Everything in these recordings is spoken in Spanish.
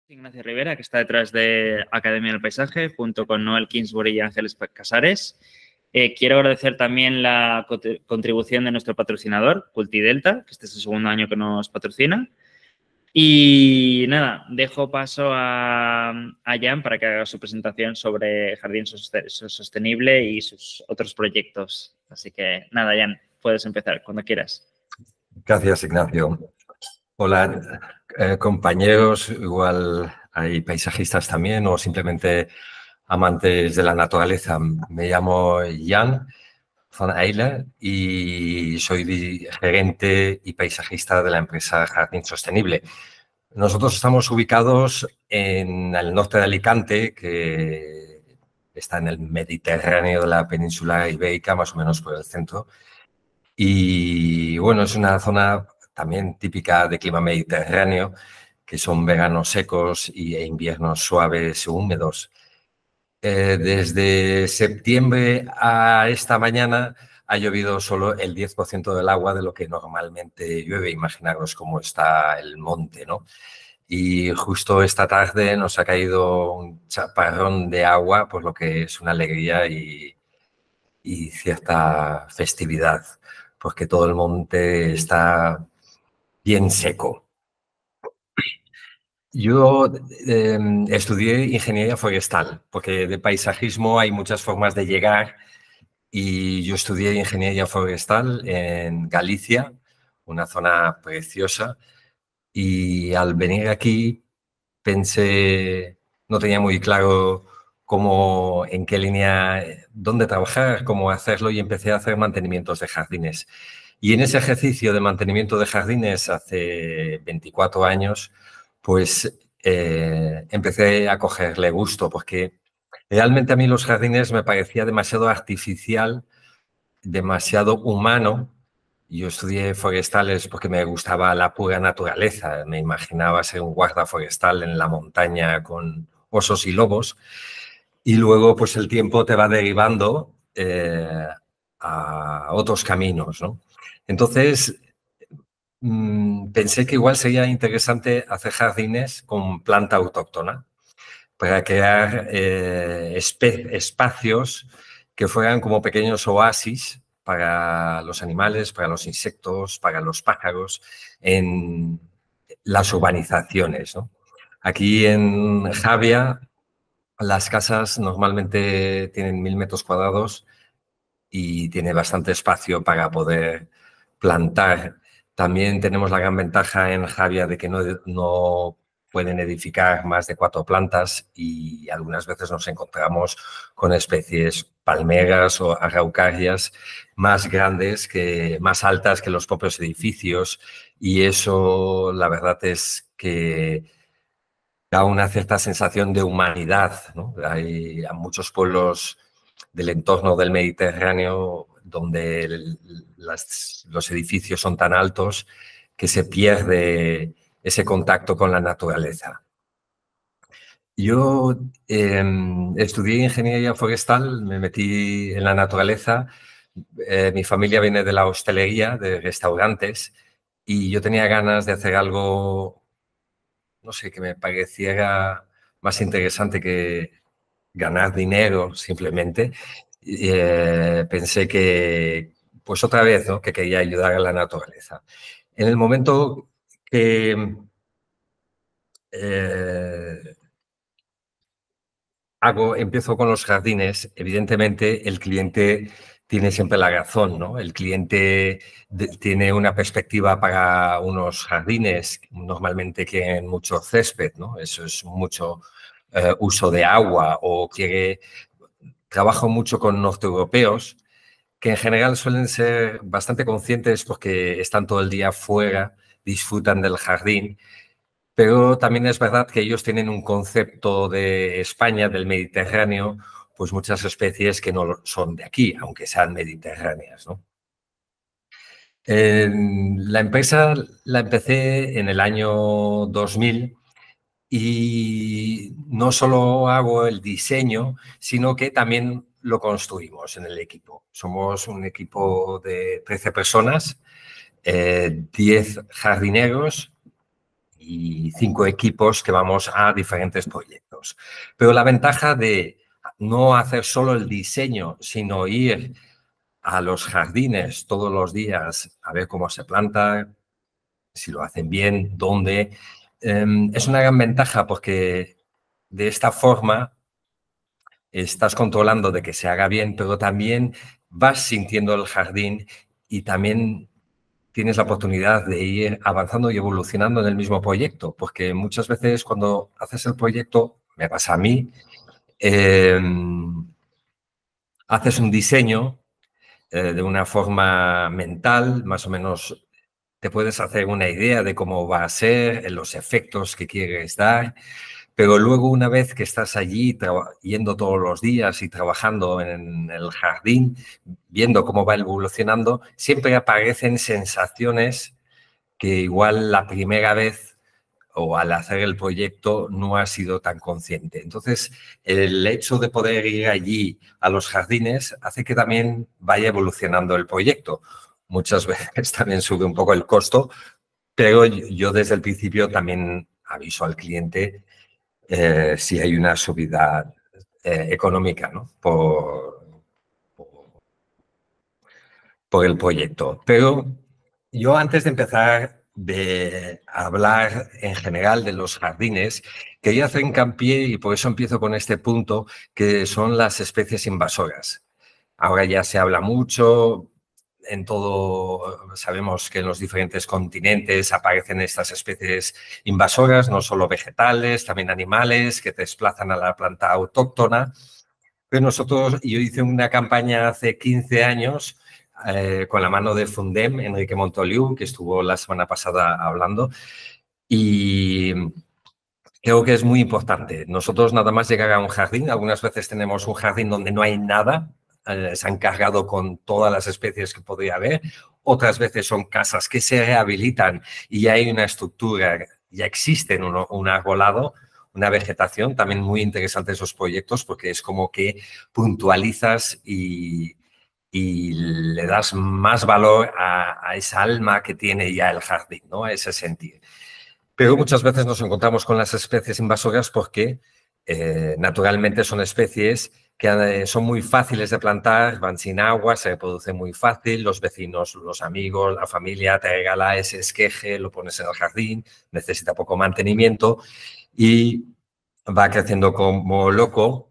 Ignacio Rivera, que está detrás de Academia del Paisaje, junto con Noel Kingsbury y Ángeles Casares. Quiero agradecer también la contribución de nuestro patrocinador, Cultidelta, que este es el segundo año que nos patrocina. Y nada, dejo paso a Jan para que haga su presentación sobre Jardín Sostenible y sus otros proyectos. Así que nada, Jan, puedes empezar cuando quieras. Gracias, Ignacio. Hola, compañeros, igual hay paisajistas también o simplemente amantes de la naturaleza. Me llamo Jan van Eyle y soy gerente y paisajista de la empresa Jardín Sostenible. Nosotros estamos ubicados en el norte de Alicante, que está en el Mediterráneo de la península ibérica, más o menos por el centro. Y bueno, es una zona también típica de clima mediterráneo, que son veranos secos e inviernos suaves y húmedos. Desde septiembre a esta mañana ha llovido solo el 10% del agua de lo que normalmente llueve. Imaginaros cómo está el monte, ¿no? Y justo esta tarde nos ha caído un chaparrón de agua, por lo que es una alegría y cierta festividad, porque todo el monte está bien seco. Yo estudié ingeniería forestal, porque de paisajismo hay muchas formas de llegar, y yo estudié ingeniería forestal en Galicia, una zona preciosa, y al venir aquí pensé, no tenía muy claro cómo, en qué línea, dónde trabajar, cómo hacerlo, y empecé a hacer mantenimientos de jardines. Y en ese ejercicio de mantenimiento de jardines hace 24 años, pues empecé a cogerle gusto, porque realmente a mí los jardines me parecía demasiado artificial, demasiado humano. Yo estudié forestales porque me gustaba la pura naturaleza. Me imaginaba ser un guarda forestal en la montaña con osos y lobos. Y luego, pues el tiempo te va derivando a otros caminos, ¿no? Entonces, pensé que igual sería interesante hacer jardines con planta autóctona para crear espacios que fueran como pequeños oasis para los animales, para los insectos, para los pájaros en las urbanizaciones, ¿no? Aquí en Javia las casas normalmente tienen 1000 metros cuadrados y tiene bastante espacio para poder plantar. También tenemos la gran ventaja en Javia de que no pueden edificar más de 4 plantas, y algunas veces nos encontramos con especies palmeras o araucarias más grandes, más altas que los propios edificios, y eso la verdad es que da una cierta sensación de humanidad, ¿no? Hay muchos pueblos del entorno del Mediterráneo donde los edificios son tan altos que se pierde ese contacto con la naturaleza. Yo estudié ingeniería forestal, me metí en la naturaleza. Mi familia viene de la hostelería, de restaurantes, y yo tenía ganas de hacer algo, no sé, que me pareciera más interesante que ganar dinero simplemente. Pensé que, pues otra vez, ¿no?, que quería ayudar a la naturaleza. En el momento que empiezo con los jardines, evidentemente el cliente tiene siempre la razón, ¿no? El cliente tiene una perspectiva para unos jardines, normalmente quieren mucho césped, ¿no? Eso es mucho uso de agua, o trabajo mucho con norteeuropeos que en general suelen ser bastante conscientes porque están todo el día fuera, disfrutan del jardín. Pero también es verdad que ellos tienen un concepto de España, del Mediterráneo, pues muchas especies que no son de aquí, aunque sean mediterráneas, ¿no? La empresa la empecé en el año 2000 y no solo hago el diseño, sino que también lo construimos en el equipo. Somos un equipo de 13 personas, 10 jardineros y 5 equipos que vamos a diferentes proyectos. Pero la ventaja de no hacer solo el diseño, sino ir a los jardines todos los días a ver cómo se planta, si lo hacen bien, dónde, es una gran ventaja porque de esta forma estás controlando de que se haga bien, pero también vas sintiendo el jardín y también tienes la oportunidad de ir avanzando y evolucionando en el mismo proyecto, porque muchas veces cuando haces el proyecto, me pasa a mí, haces un diseño de una forma mental, más o menos te puedes hacer una idea de cómo va a ser, los efectos que quieres dar, pero luego una vez que estás allí yendo todos los días y trabajando en el jardín, viendo cómo va evolucionando, siempre aparecen sensaciones que igual la primera vez o al hacer el proyecto no has sido tan consciente. Entonces, el hecho de poder ir allí a los jardines hace que también vaya evolucionando el proyecto. Muchas veces también sube un poco el costo, pero yo desde el principio también aviso al cliente si hay una subida económica, ¿no? por el proyecto. Pero yo antes de empezar de hablar en general de los jardines, quería hacer hincapié, y por eso empiezo con este punto, que son las especies invasoras. Ahora ya se habla mucho, en todo, sabemos que en los diferentes continentes aparecen estas especies invasoras, no solo vegetales, también animales que desplazan a la planta autóctona. Pero nosotros, yo hice una campaña hace 15 años con la mano de Fundem, Enrique Montoliu, que estuvo la semana pasada hablando, y creo que es muy importante. Nosotros nada más llegar a un jardín, algunas veces tenemos un jardín donde no hay nada, se han cargado con todas las especies que podría haber, otras veces son casas que se rehabilitan y ya hay una estructura, ya existen un arbolado, una vegetación, también muy interesante esos proyectos porque es como que puntualizas y le das más valor a esa alma que tiene ya el jardín, ¿no? A ese sentir. Pero muchas veces nos encontramos con las especies invasoras porque naturalmente son especies que son muy fáciles de plantar, van sin agua, se reproducen muy fácil, los vecinos, los amigos, la familia te regala ese esqueje, lo pones en el jardín, necesita poco mantenimiento y va creciendo como loco.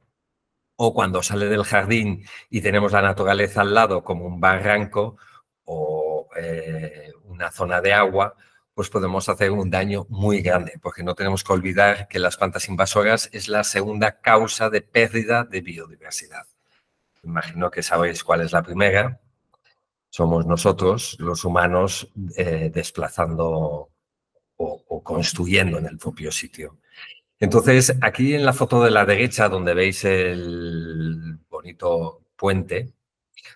O cuando sale del jardín y tenemos la naturaleza al lado, como un barranco o una zona de agua, pues podemos hacer un daño muy grande, porque no tenemos que olvidar que las plantas invasoras es la segunda causa de pérdida de biodiversidad. Imagino que sabéis cuál es la primera. Somos nosotros, los humanos, desplazando o construyendo en el propio sitio. Entonces, aquí en la foto de la derecha, donde veis el bonito puente,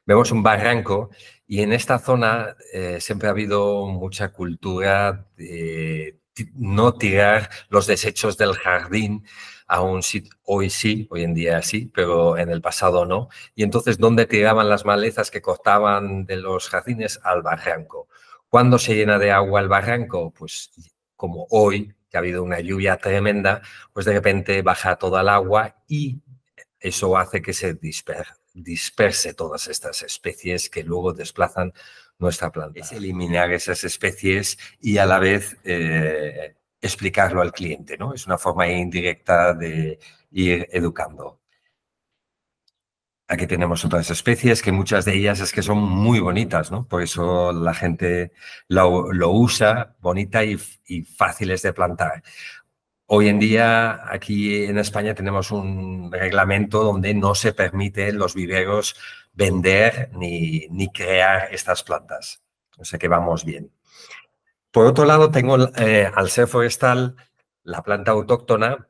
vemos un barranco y en esta zona siempre ha habido mucha cultura de no tirar los desechos del jardín a un sitio. Hoy sí, hoy en día sí, pero en el pasado no. Y entonces, ¿dónde tiraban las malezas que cortaban de los jardines? Al barranco. ¿Cuándo se llena de agua el barranco? Pues como hoy, que ha habido una lluvia tremenda, pues de repente baja toda el agua y eso hace que se disperse todas estas especies que luego desplazan nuestra planta. Es eliminar esas especies y a la vez explicarlo al cliente, ¿no? Es una forma indirecta de ir educando. Aquí tenemos otras especies que muchas de ellas es que son muy bonitas, ¿no? Por eso la gente lo usa, bonita y fáciles de plantar. Hoy en día, aquí en España, tenemos un reglamento donde no se permite en los viveros vender ni crear estas plantas. O sea que vamos bien. Por otro lado, tengo, al ser forestal, la planta autóctona.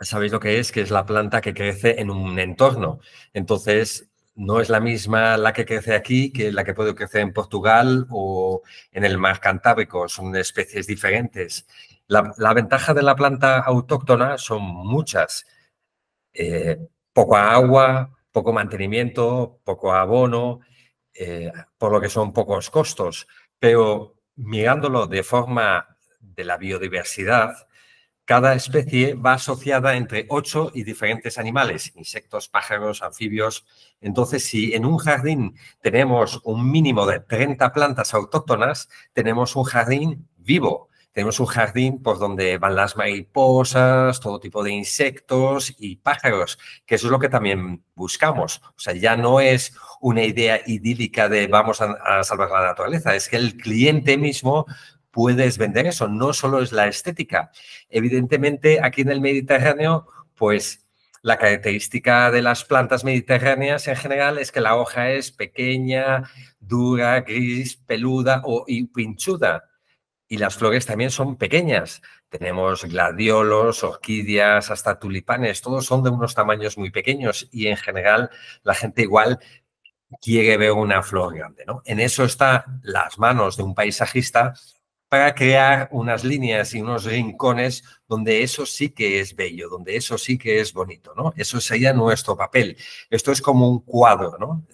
¿Sabéis lo que es? Que es la planta que crece en un entorno. Entonces, no es la misma la que crece aquí que la que puede crecer en Portugal o en el mar Cantábrico. Son especies diferentes. La ventaja de la planta autóctona son muchas. Poco agua, poco mantenimiento, poco abono, por lo que son pocos costos. Pero mirándolo de forma de la biodiversidad, cada especie va asociada entre 8 y diferentes animales, insectos, pájaros, anfibios. Entonces, si en un jardín tenemos un mínimo de 30 plantas autóctonas, tenemos un jardín vivo. Tenemos un jardín por donde van las mariposas, todo tipo de insectos y pájaros, que eso es lo que también buscamos. O sea, ya no es una idea idílica de vamos a salvar la naturaleza, es que el cliente mismo puedes vender eso, no solo es la estética. Evidentemente, aquí en el Mediterráneo, pues la característica de las plantas mediterráneas en general es que la hoja es pequeña, dura, gris, peluda y pinchuda. Y las flores también son pequeñas. Tenemos gladiolos, orquídeas, hasta tulipanes, todos son de unos tamaños muy pequeños y en general la gente igual quiere ver una flor grande, ¿no? En eso están las manos de un paisajista para crear unas líneas y unos rincones donde eso sí que es bello, donde eso sí que es bonito, ¿no? Eso sería nuestro papel. Esto es como un cuadro, ¿no?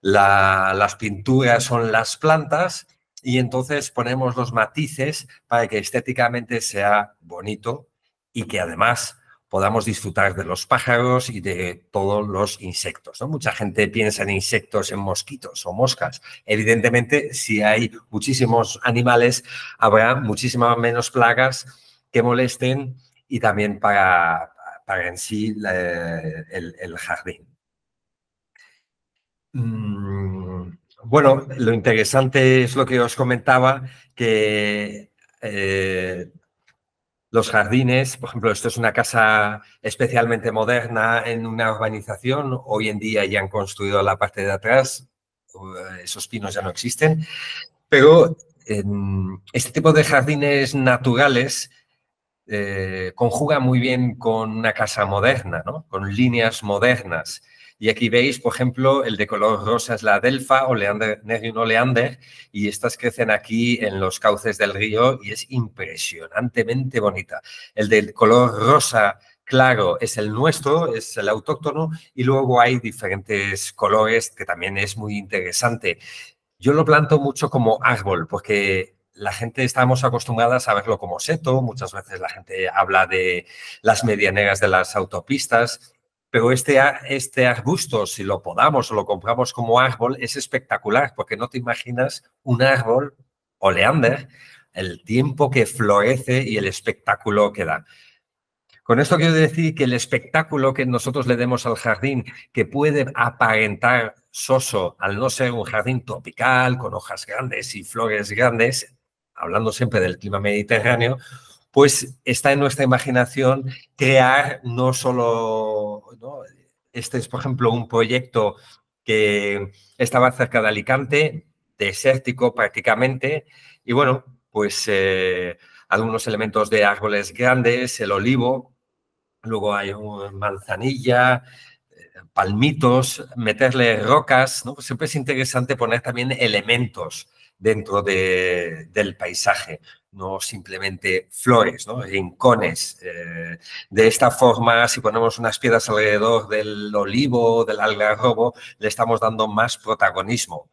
Las pinturas son las plantas y entonces ponemos los matices para que estéticamente sea bonito y que además podamos disfrutar de los pájaros y de todos los insectos, ¿no? Mucha gente piensa en insectos, en mosquitos o moscas. Evidentemente, si hay muchísimos animales, habrá muchísimas menos plagas que molesten y también para en sí el jardín. Bueno, lo interesante es lo que os comentaba, que los jardines, por ejemplo, esto es una casa especialmente moderna en una urbanización. Hoy en día ya han construido la parte de atrás, esos pinos ya no existen, pero este tipo de jardines naturales conjuga muy bien con una casa moderna, ¿no? Con líneas modernas. Y aquí veis, por ejemplo, el de color rosa es la Adelfa, Oleander, Nerium oleander, y estas crecen aquí en los cauces del río y es impresionantemente bonita. El de color rosa claro es el nuestro, es el autóctono, y luego hay diferentes colores que también es muy interesante. Yo lo planto mucho como árbol porque la gente estamos acostumbradas a verlo como seto. Muchas veces la gente habla de las medianeras de las autopistas, pero este arbusto, si lo podamos o lo compramos como árbol, es espectacular porque no te imaginas un árbol oleander, el tiempo que florece y el espectáculo que da. Con esto quiero decir que el espectáculo que nosotros le demos al jardín, que puede aparentar soso al no ser un jardín tropical, con hojas grandes y flores grandes, hablando siempre del clima mediterráneo, pues está en nuestra imaginación crear no solo, ¿no? Este es, por ejemplo, un proyecto que estaba cerca de Alicante, desértico prácticamente, y bueno, pues algunos elementos de árboles grandes, el olivo, luego hay manzanilla, palmitos, meterle rocas, ¿no? Pues siempre es interesante poner también elementos dentro del paisaje, no simplemente flores, ¿no? Rincones. De esta forma, si ponemos unas piedras alrededor del olivo, del algarrobo, le estamos dando más protagonismo.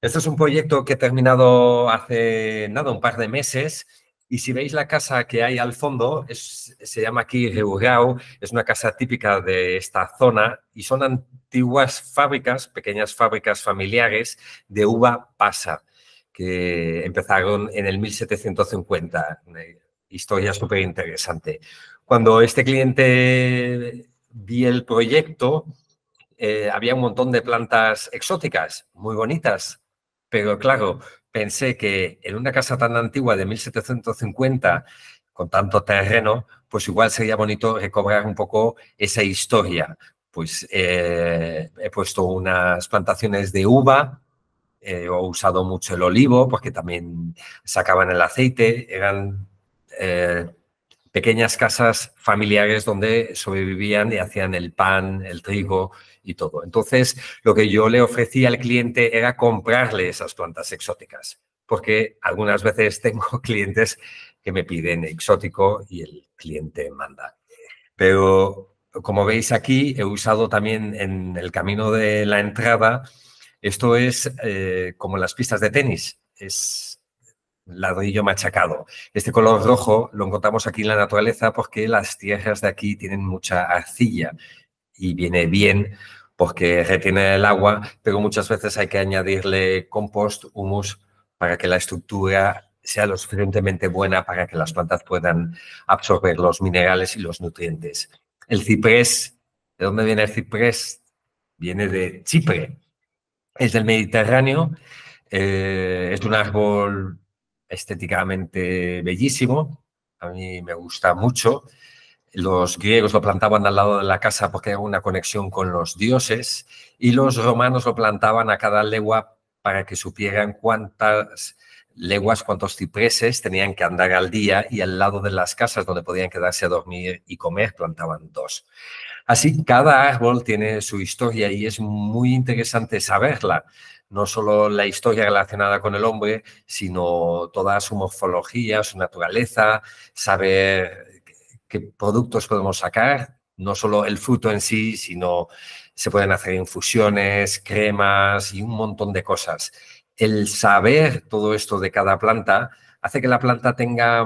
Este es un proyecto que he terminado hace nada, un par de meses. Y si veis la casa que hay al fondo, se llama aquí Reurau, es una casa típica de esta zona y son antiguas fábricas, pequeñas fábricas familiares de uva pasa, que empezaron en el 1750. Una historia súper interesante. Cuando este cliente vi el proyecto, había un montón de plantas exóticas, muy bonitas, pero claro, pensé que en una casa tan antigua de 1750, con tanto terreno, pues igual sería bonito recobrar un poco esa historia. Pues he puesto unas plantaciones de uva, he usado mucho el olivo porque también sacaban el aceite, eran pequeñas casas familiares donde sobrevivían y hacían el pan, el trigo y todo. Entonces, lo que yo le ofrecía al cliente era comprarle esas plantas exóticas, porque algunas veces tengo clientes que me piden exótico y el cliente manda. Pero como veis aquí, he usado también en el camino de la entrada, esto es como las pistas de tenis, ladrillo machacado. Este color rojo lo encontramos aquí en la naturaleza porque las tierras de aquí tienen mucha arcilla y viene bien porque retiene el agua, pero muchas veces hay que añadirle compost, humus, para que la estructura sea lo suficientemente buena para que las plantas puedan absorber los minerales y los nutrientes. El ciprés, ¿de dónde viene el ciprés? Viene de Chipre, es del Mediterráneo, es un árbol estéticamente bellísimo, a mí me gusta mucho. Los griegos lo plantaban al lado de la casa porque era una conexión con los dioses y los romanos lo plantaban a cada legua para que supieran cuántas leguas, cuántos cipreses tenían que andar al día y al lado de las casas donde podían quedarse a dormir y comer plantaban 2. Así, cada árbol tiene su historia y es muy interesante saberla. No solo la historia relacionada con el hombre, sino toda su morfología, su naturaleza, saber qué productos podemos sacar, no solo el fruto en sí, sino se pueden hacer infusiones, cremas y un montón de cosas. El saber todo esto de cada planta hace que la planta tenga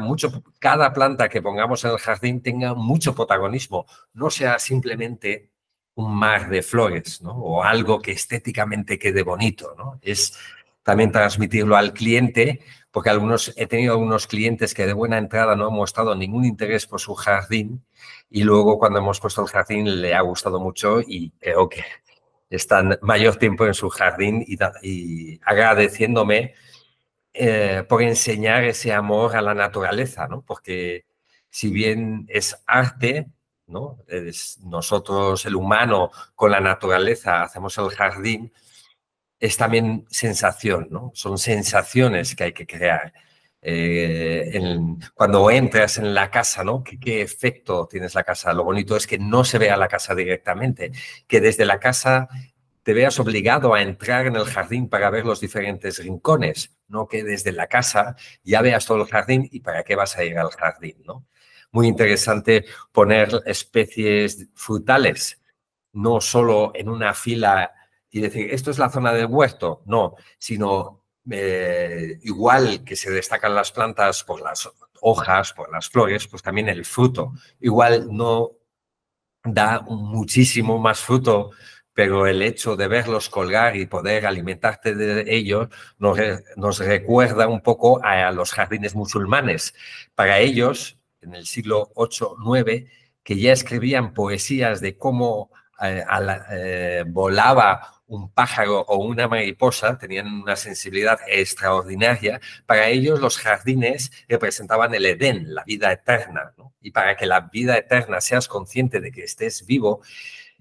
cada planta que pongamos en el jardín tenga mucho protagonismo, no sea simplemente un mar de flores, ¿no? O algo que estéticamente quede bonito, ¿no? Es también transmitirlo al cliente, porque he tenido algunos clientes que de buena entrada no han mostrado ningún interés por su jardín y luego cuando hemos puesto el jardín le ha gustado mucho y creo que están mayor tiempo en su jardín y agradeciéndome por enseñar ese amor a la naturaleza, ¿no? Porque si bien es arte, ¿no? Nosotros, el humano, con la naturaleza hacemos el jardín, es también sensación, ¿no? Son sensaciones que hay que crear. Cuando entras en la casa, ¿no? ¿Qué efecto tienes la casa? Lo bonito es que no se vea la casa directamente, que desde la casa te veas obligado a entrar en el jardín para ver los diferentes rincones, no que desde la casa ya veas todo el jardín y para qué vas a ir al jardín, ¿no? Muy interesante poner especies frutales, no solo en una fila y decir, esto es la zona del huerto, no, sino igual que se destacan las plantas por las hojas, por las flores, pues también el fruto. Igual no da muchísimo más fruto, pero el hecho de verlos colgar y poder alimentarte de ellos nos recuerda un poco a los jardines musulmanes. Para ellos, en el siglo VIII, IX, que ya escribían poesías de cómo volaba un pájaro o una mariposa, tenían una sensibilidad extraordinaria. Para ellos los jardines representaban el Edén, la vida eterna, ¿no? Y para que la vida eterna seas consciente de que estés vivo,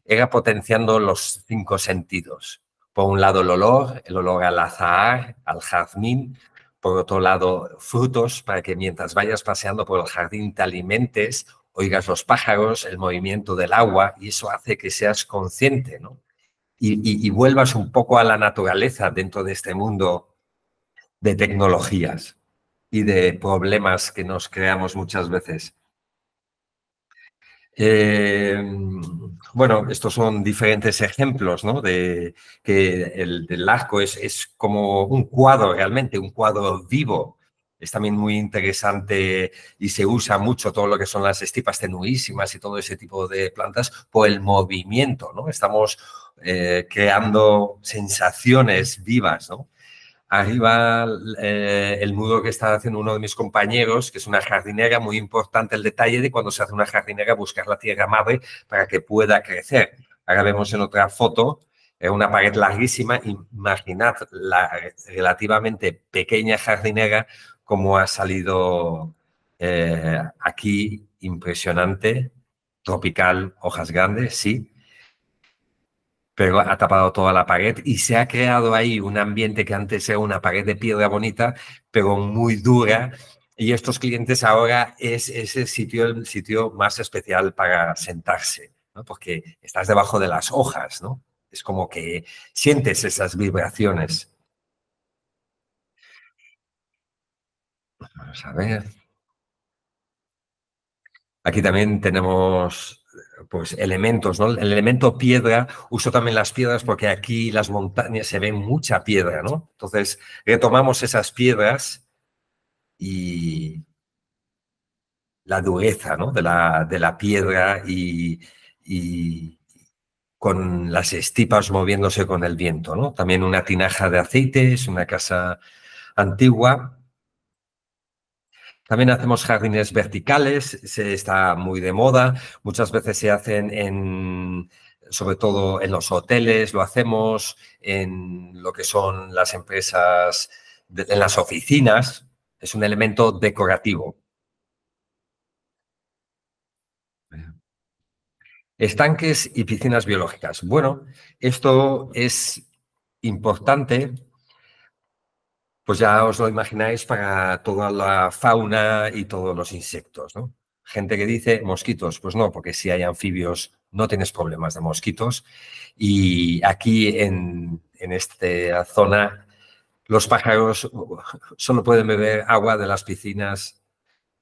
era potenciando los 5 sentidos. Por un lado el olor al azahar, al jazmín. Por otro lado, frutos, para que mientras vayas paseando por el jardín te alimentes, oigas los pájaros, el movimiento del agua, y eso hace que seas consciente, ¿no? Y vuelvas un poco a la naturaleza dentro de este mundo de tecnologías y de problemas que nos creamos muchas veces. Bueno, estos son diferentes ejemplos, ¿no? De que el arco es como un cuadro realmente, un cuadro vivo. Es también muy interesante y se usa mucho todo lo que son las estipas tenuísimas y todo ese tipo de plantas por el movimiento, ¿no? Estamos creando sensaciones vivas, ¿no? Arriba el muro que está haciendo uno de mis compañeros, que es una jardinera, muy importante el detalle de cuando se hace una jardinera buscar la tierra madre para que pueda crecer. Ahora vemos en otra foto una pared larguísima. Imaginad la relativamente pequeña jardinera como ha salido aquí, impresionante, tropical, hojas grandes, sí, pero ha tapado toda la pared y se ha creado ahí un ambiente que antes era una pared de piedra bonita, pero muy dura. Y estos clientes ahora es ese sitio el sitio más especial para sentarse, ¿no? Porque estás debajo de las hojas, ¿no? Es como que sientes esas vibraciones. Vamos a ver. Aquí también tenemos pues elementos, ¿no? El elemento piedra, uso también las piedras porque aquí las montañas se ven mucha piedra, ¿no? Entonces retomamos esas piedras y la dureza, ¿no?, de la piedra y con las estipas moviéndose con el viento, ¿no? También una tinaja de aceite, es una casa antigua. También hacemos jardines verticales, se está muy de moda. Muchas veces se hacen sobre todo en los hoteles, lo hacemos en lo que son las empresas, en las oficinas. Es un elemento decorativo. Estanques y piscinas biológicas. Bueno, esto es importante, pues ya os lo imagináis, para toda la fauna y todos los insectos, ¿no? Gente que dice mosquitos, pues no, porque si hay anfibios no tienes problemas de mosquitos. Y aquí en esta zona los pájaros solo pueden beber agua de las piscinas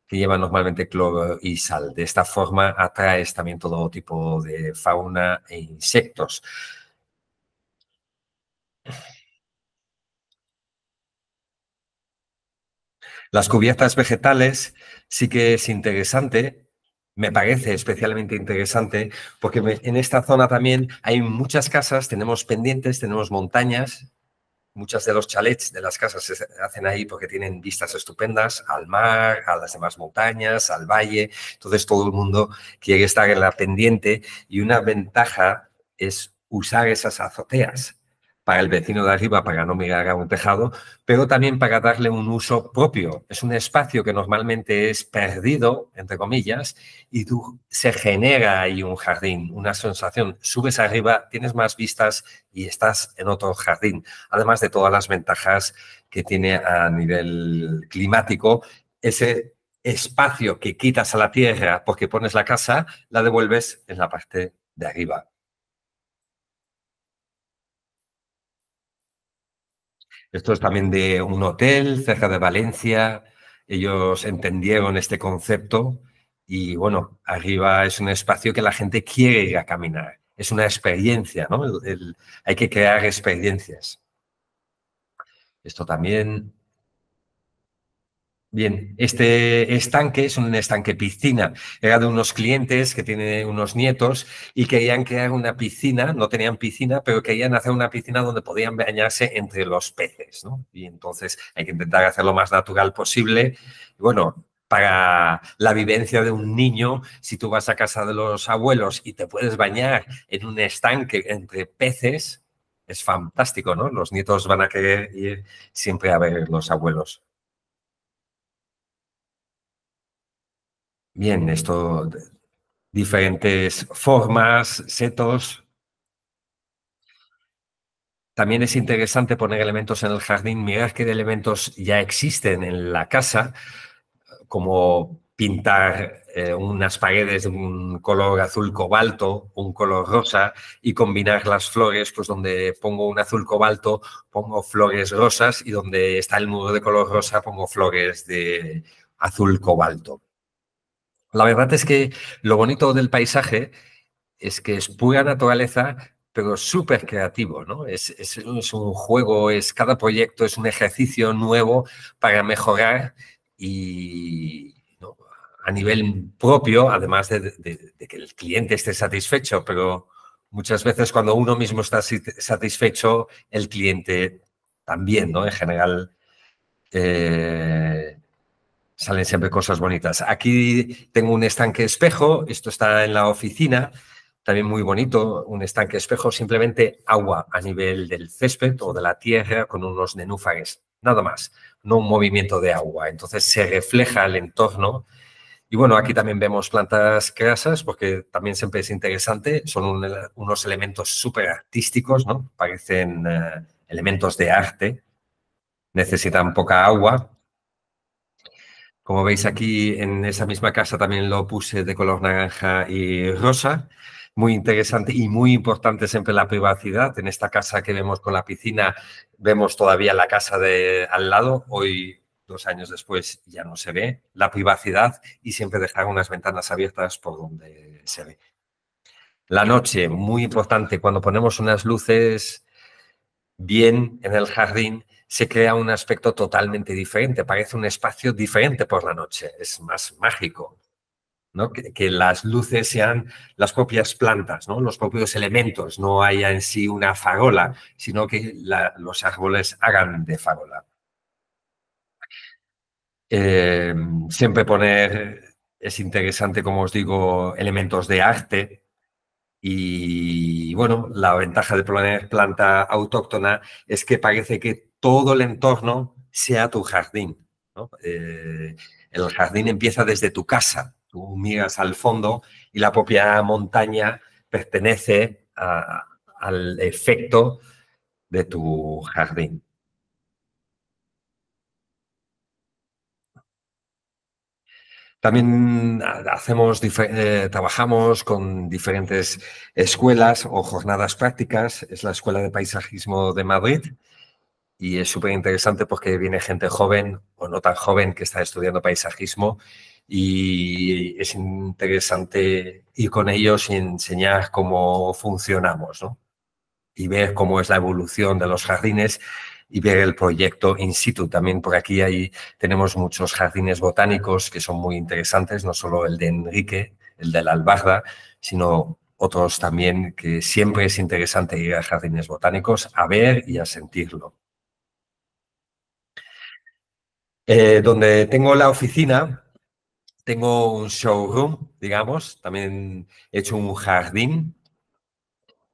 que llevan normalmente cloro y sal. De esta forma atraes también todo tipo de fauna e insectos. Las cubiertas vegetales sí que es interesante, me parece especialmente interesante, porque en esta zona también hay muchas casas, tenemos pendientes, tenemos montañas. Muchas de los chalets de las casas se hacen ahí porque tienen vistas estupendas al mar, a las demás montañas, al valle. Entonces todo el mundo quiere estar en la pendiente y una ventaja es usar esas azoteas para el vecino de arriba, para no mirar a un tejado, pero también para darle un uso propio. Es un espacio que normalmente es perdido, entre comillas, y tú se genera ahí un jardín, una sensación. Subes arriba, tienes más vistas y estás en otro jardín. Además de todas las ventajas que tiene a nivel climático, ese espacio que quitas a la tierra porque pones la casa, la devuelves en la parte de arriba. Esto es también de un hotel cerca de Valencia. Ellos entendieron este concepto y, bueno, arriba es un espacio que la gente quiere ir a caminar. Es una experiencia, ¿no? Hay que crear experiencias. Esto también. Bien, este estanque es un estanque piscina. Era de unos clientes que tienen unos nietos y querían crear una piscina, no tenían piscina, pero querían hacer una piscina donde podían bañarse entre los peces, ¿no? Y entonces hay que intentar hacerlo lo más natural posible. Y bueno, para la vivencia de un niño, si tú vas a casa de los abuelos y te puedes bañar en un estanque entre peces, es fantástico, ¿no? Los nietos van a querer ir siempre a ver los abuelos. Bien, esto, diferentes formas, setos. También es interesante poner elementos en el jardín, mirar qué elementos ya existen en la casa, como pintar unas paredes de un color azul cobalto, un color rosa, y combinar las flores, pues donde pongo un azul cobalto, pongo flores rosas, y donde está el muro de color rosa, pongo flores de azul cobalto. La verdad es que lo bonito del paisaje es que es pura naturaleza, pero súper creativo, ¿no? Es un juego, cada proyecto es un ejercicio nuevo para mejorar y, ¿no?, a nivel propio, además de que el cliente esté satisfecho, pero muchas veces cuando uno mismo está satisfecho, el cliente también, ¿no? En general, salen siempre cosas bonitas. Aquí tengo un estanque espejo, esto está en la oficina, también muy bonito, un estanque espejo, simplemente agua a nivel del césped o de la tierra con unos nenúfares, nada más, no un movimiento de agua. Entonces se refleja el entorno. Y bueno, aquí también vemos plantas grasas porque también siempre es interesante, son unos elementos súper artísticos, ¿no? Parecen elementos de arte, necesitan poca agua. Como veis aquí, en esa misma casa también lo puse de color naranja y rosa. Muy interesante y muy importante siempre la privacidad. En esta casa que vemos con la piscina, vemos todavía la casa de al lado. Hoy, 2 años después, ya no se ve la privacidad y siempre dejar unas ventanas abiertas por donde se ve. La noche, muy importante. Cuando ponemos unas luces bien en el jardín, se crea un aspecto totalmente diferente, parece un espacio diferente por la noche, es más mágico, ¿no? Que las luces sean las propias plantas, ¿no? Los propios elementos, no haya en sí una farola, sino que los árboles hagan de farola. Siempre poner, es interesante, como os digo, elementos de arte. Y bueno, la ventaja de poner planta autóctona es que parece que todo el entorno sea tu jardín, ¿no? El jardín empieza desde tu casa. Tú miras al fondo y la propia montaña pertenece al efecto de tu jardín. También trabajamos con diferentes escuelas o jornadas prácticas. Es la Escuela de Paisajismo de Madrid y es súper interesante porque viene gente joven o no tan joven que está estudiando paisajismo y es interesante ir con ellos y enseñar cómo funcionamos, ¿no? Y ver cómo es la evolución de los jardines y ver el proyecto in situ. También por aquí tenemos muchos jardines botánicos que son muy interesantes, no solo el de Enrique, el de la Albarda, sino otros también que siempre es interesante ir a jardines botánicos a ver y a sentirlo. Donde tengo la oficina, tengo un showroom, digamos, también he hecho un jardín.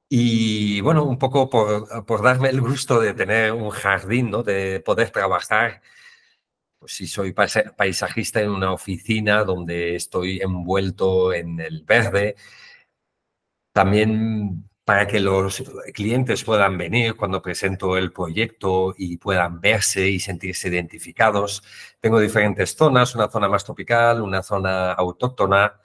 Y bueno, un poco por darme el gusto de tener un jardín, ¿no? De poder trabajar, pues si soy paisajista en una oficina donde estoy envuelto en el verde, también para que los clientes puedan venir cuando presento el proyecto y puedan verse y sentirse identificados. Tengo diferentes zonas, una zona más tropical, una zona autóctona.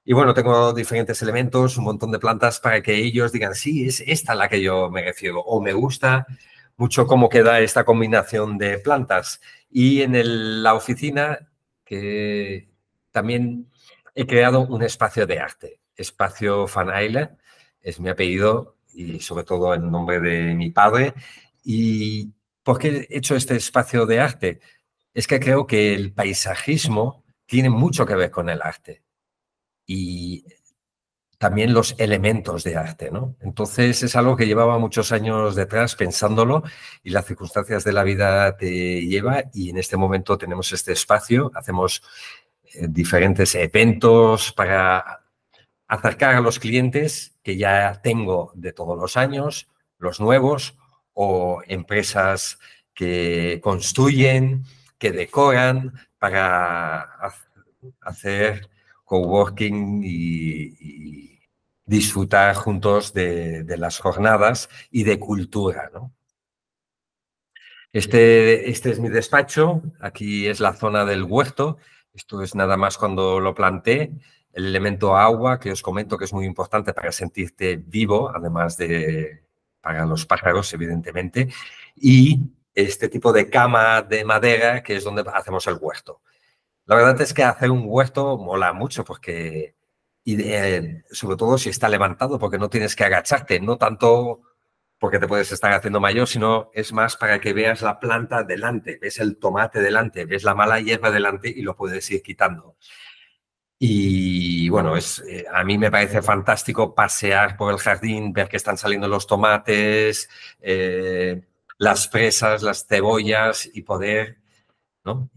Y bueno, tengo diferentes elementos, un montón de plantas para que ellos digan, sí, es esta a la que yo me refiero. O me gusta mucho cómo queda esta combinación de plantas. Y en la oficina, que también he creado un espacio de arte, Espacio Van Ayle, es mi apellido y sobre todo en nombre de mi padre. ¿Y por qué he hecho este espacio de arte? Es que creo que el paisajismo tiene mucho que ver con el arte y también los elementos de arte, ¿no? Entonces es algo que llevaba muchos años detrás pensándolo y las circunstancias de la vida te lleva y en este momento tenemos este espacio, hacemos diferentes eventos para acercar a los clientes que ya tengo de todos los años, los nuevos o empresas que construyen, que decoran para hacer coworking y disfrutar juntos de las jornadas y de cultura, ¿no? Este es mi despacho, aquí es la zona del huerto, esto es nada más cuando lo planté, el elemento agua que os comento que es muy importante para sentirte vivo, además de para los pájaros, evidentemente, y este tipo de cama de madera que es donde hacemos el huerto. La verdad es que hacer un huerto mola mucho porque, sobre todo si está levantado, porque no tienes que agacharte, no tanto porque te puedes estar haciendo mayor, sino es más para que veas la planta delante, ves el tomate delante, ves la mala hierba delante y lo puedes ir quitando. Y bueno, a mí me parece fantástico pasear por el jardín, ver que están saliendo los tomates, las fresas, las cebollas y poder, ¿no?,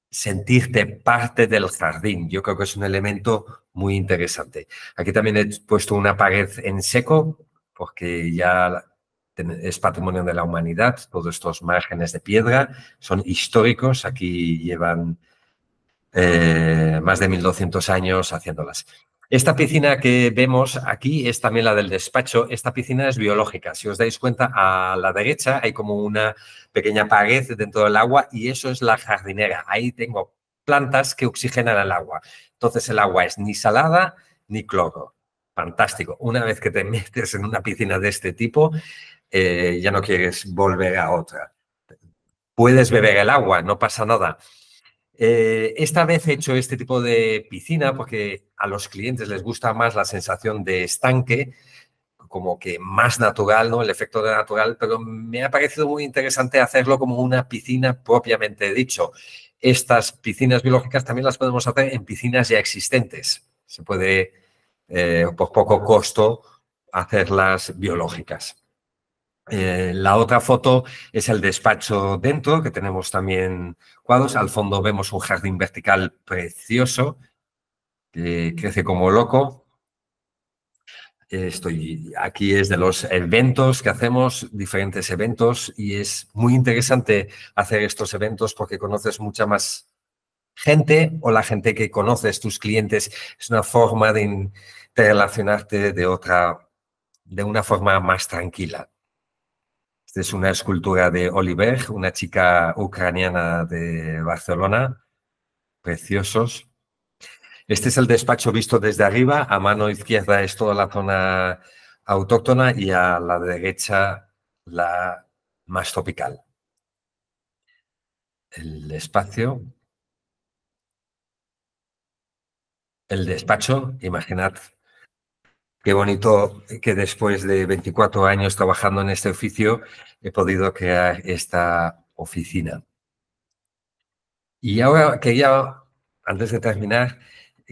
sentirte parte del jardín. Yo creo que es un elemento muy interesante. Aquí también he puesto una pared en seco porque ya es patrimonio de la humanidad. Todos estos márgenes de piedra son históricos. Aquí llevan más de 1200 años haciéndolas. Esta piscina que vemos aquí es también la del despacho. Esta piscina es biológica. Si os dais cuenta, a la derecha hay como una pequeña pared dentro del agua y eso es la jardinera. Ahí tengo plantas que oxigenan el agua. Entonces el agua es ni salada ni cloro. Fantástico. Una vez que te metes en una piscina de este tipo, ya no quieres volver a otra. Puedes beber el agua, no pasa nada. Esta vez he hecho este tipo de piscina porque a los clientes les gusta más la sensación de estanque, como que más natural, ¿no? El efecto de natural, pero me ha parecido muy interesante hacerlo como una piscina propiamente dicho. Estas piscinas biológicas también las podemos hacer en piscinas ya existentes. Se puede, por poco costo, hacerlas biológicas. La otra foto es el despacho dentro, que tenemos también cuadros. Al fondo vemos un jardín vertical precioso, que crece como loco. Aquí es de los eventos que hacemos, diferentes eventos, y es muy interesante hacer estos eventos porque conoces mucha más gente o la gente que conoces, tus clientes. Es una forma de relacionarte de una forma más tranquila. Esta es una escultura de Oliver, una chica ucraniana de Barcelona, preciosos. Este es el despacho visto desde arriba. A mano izquierda es toda la zona autóctona y a la derecha la más tropical. El espacio, el despacho, imaginad qué bonito que después de 24 años trabajando en este oficio he podido crear esta oficina. Y ahora quería, antes de terminar,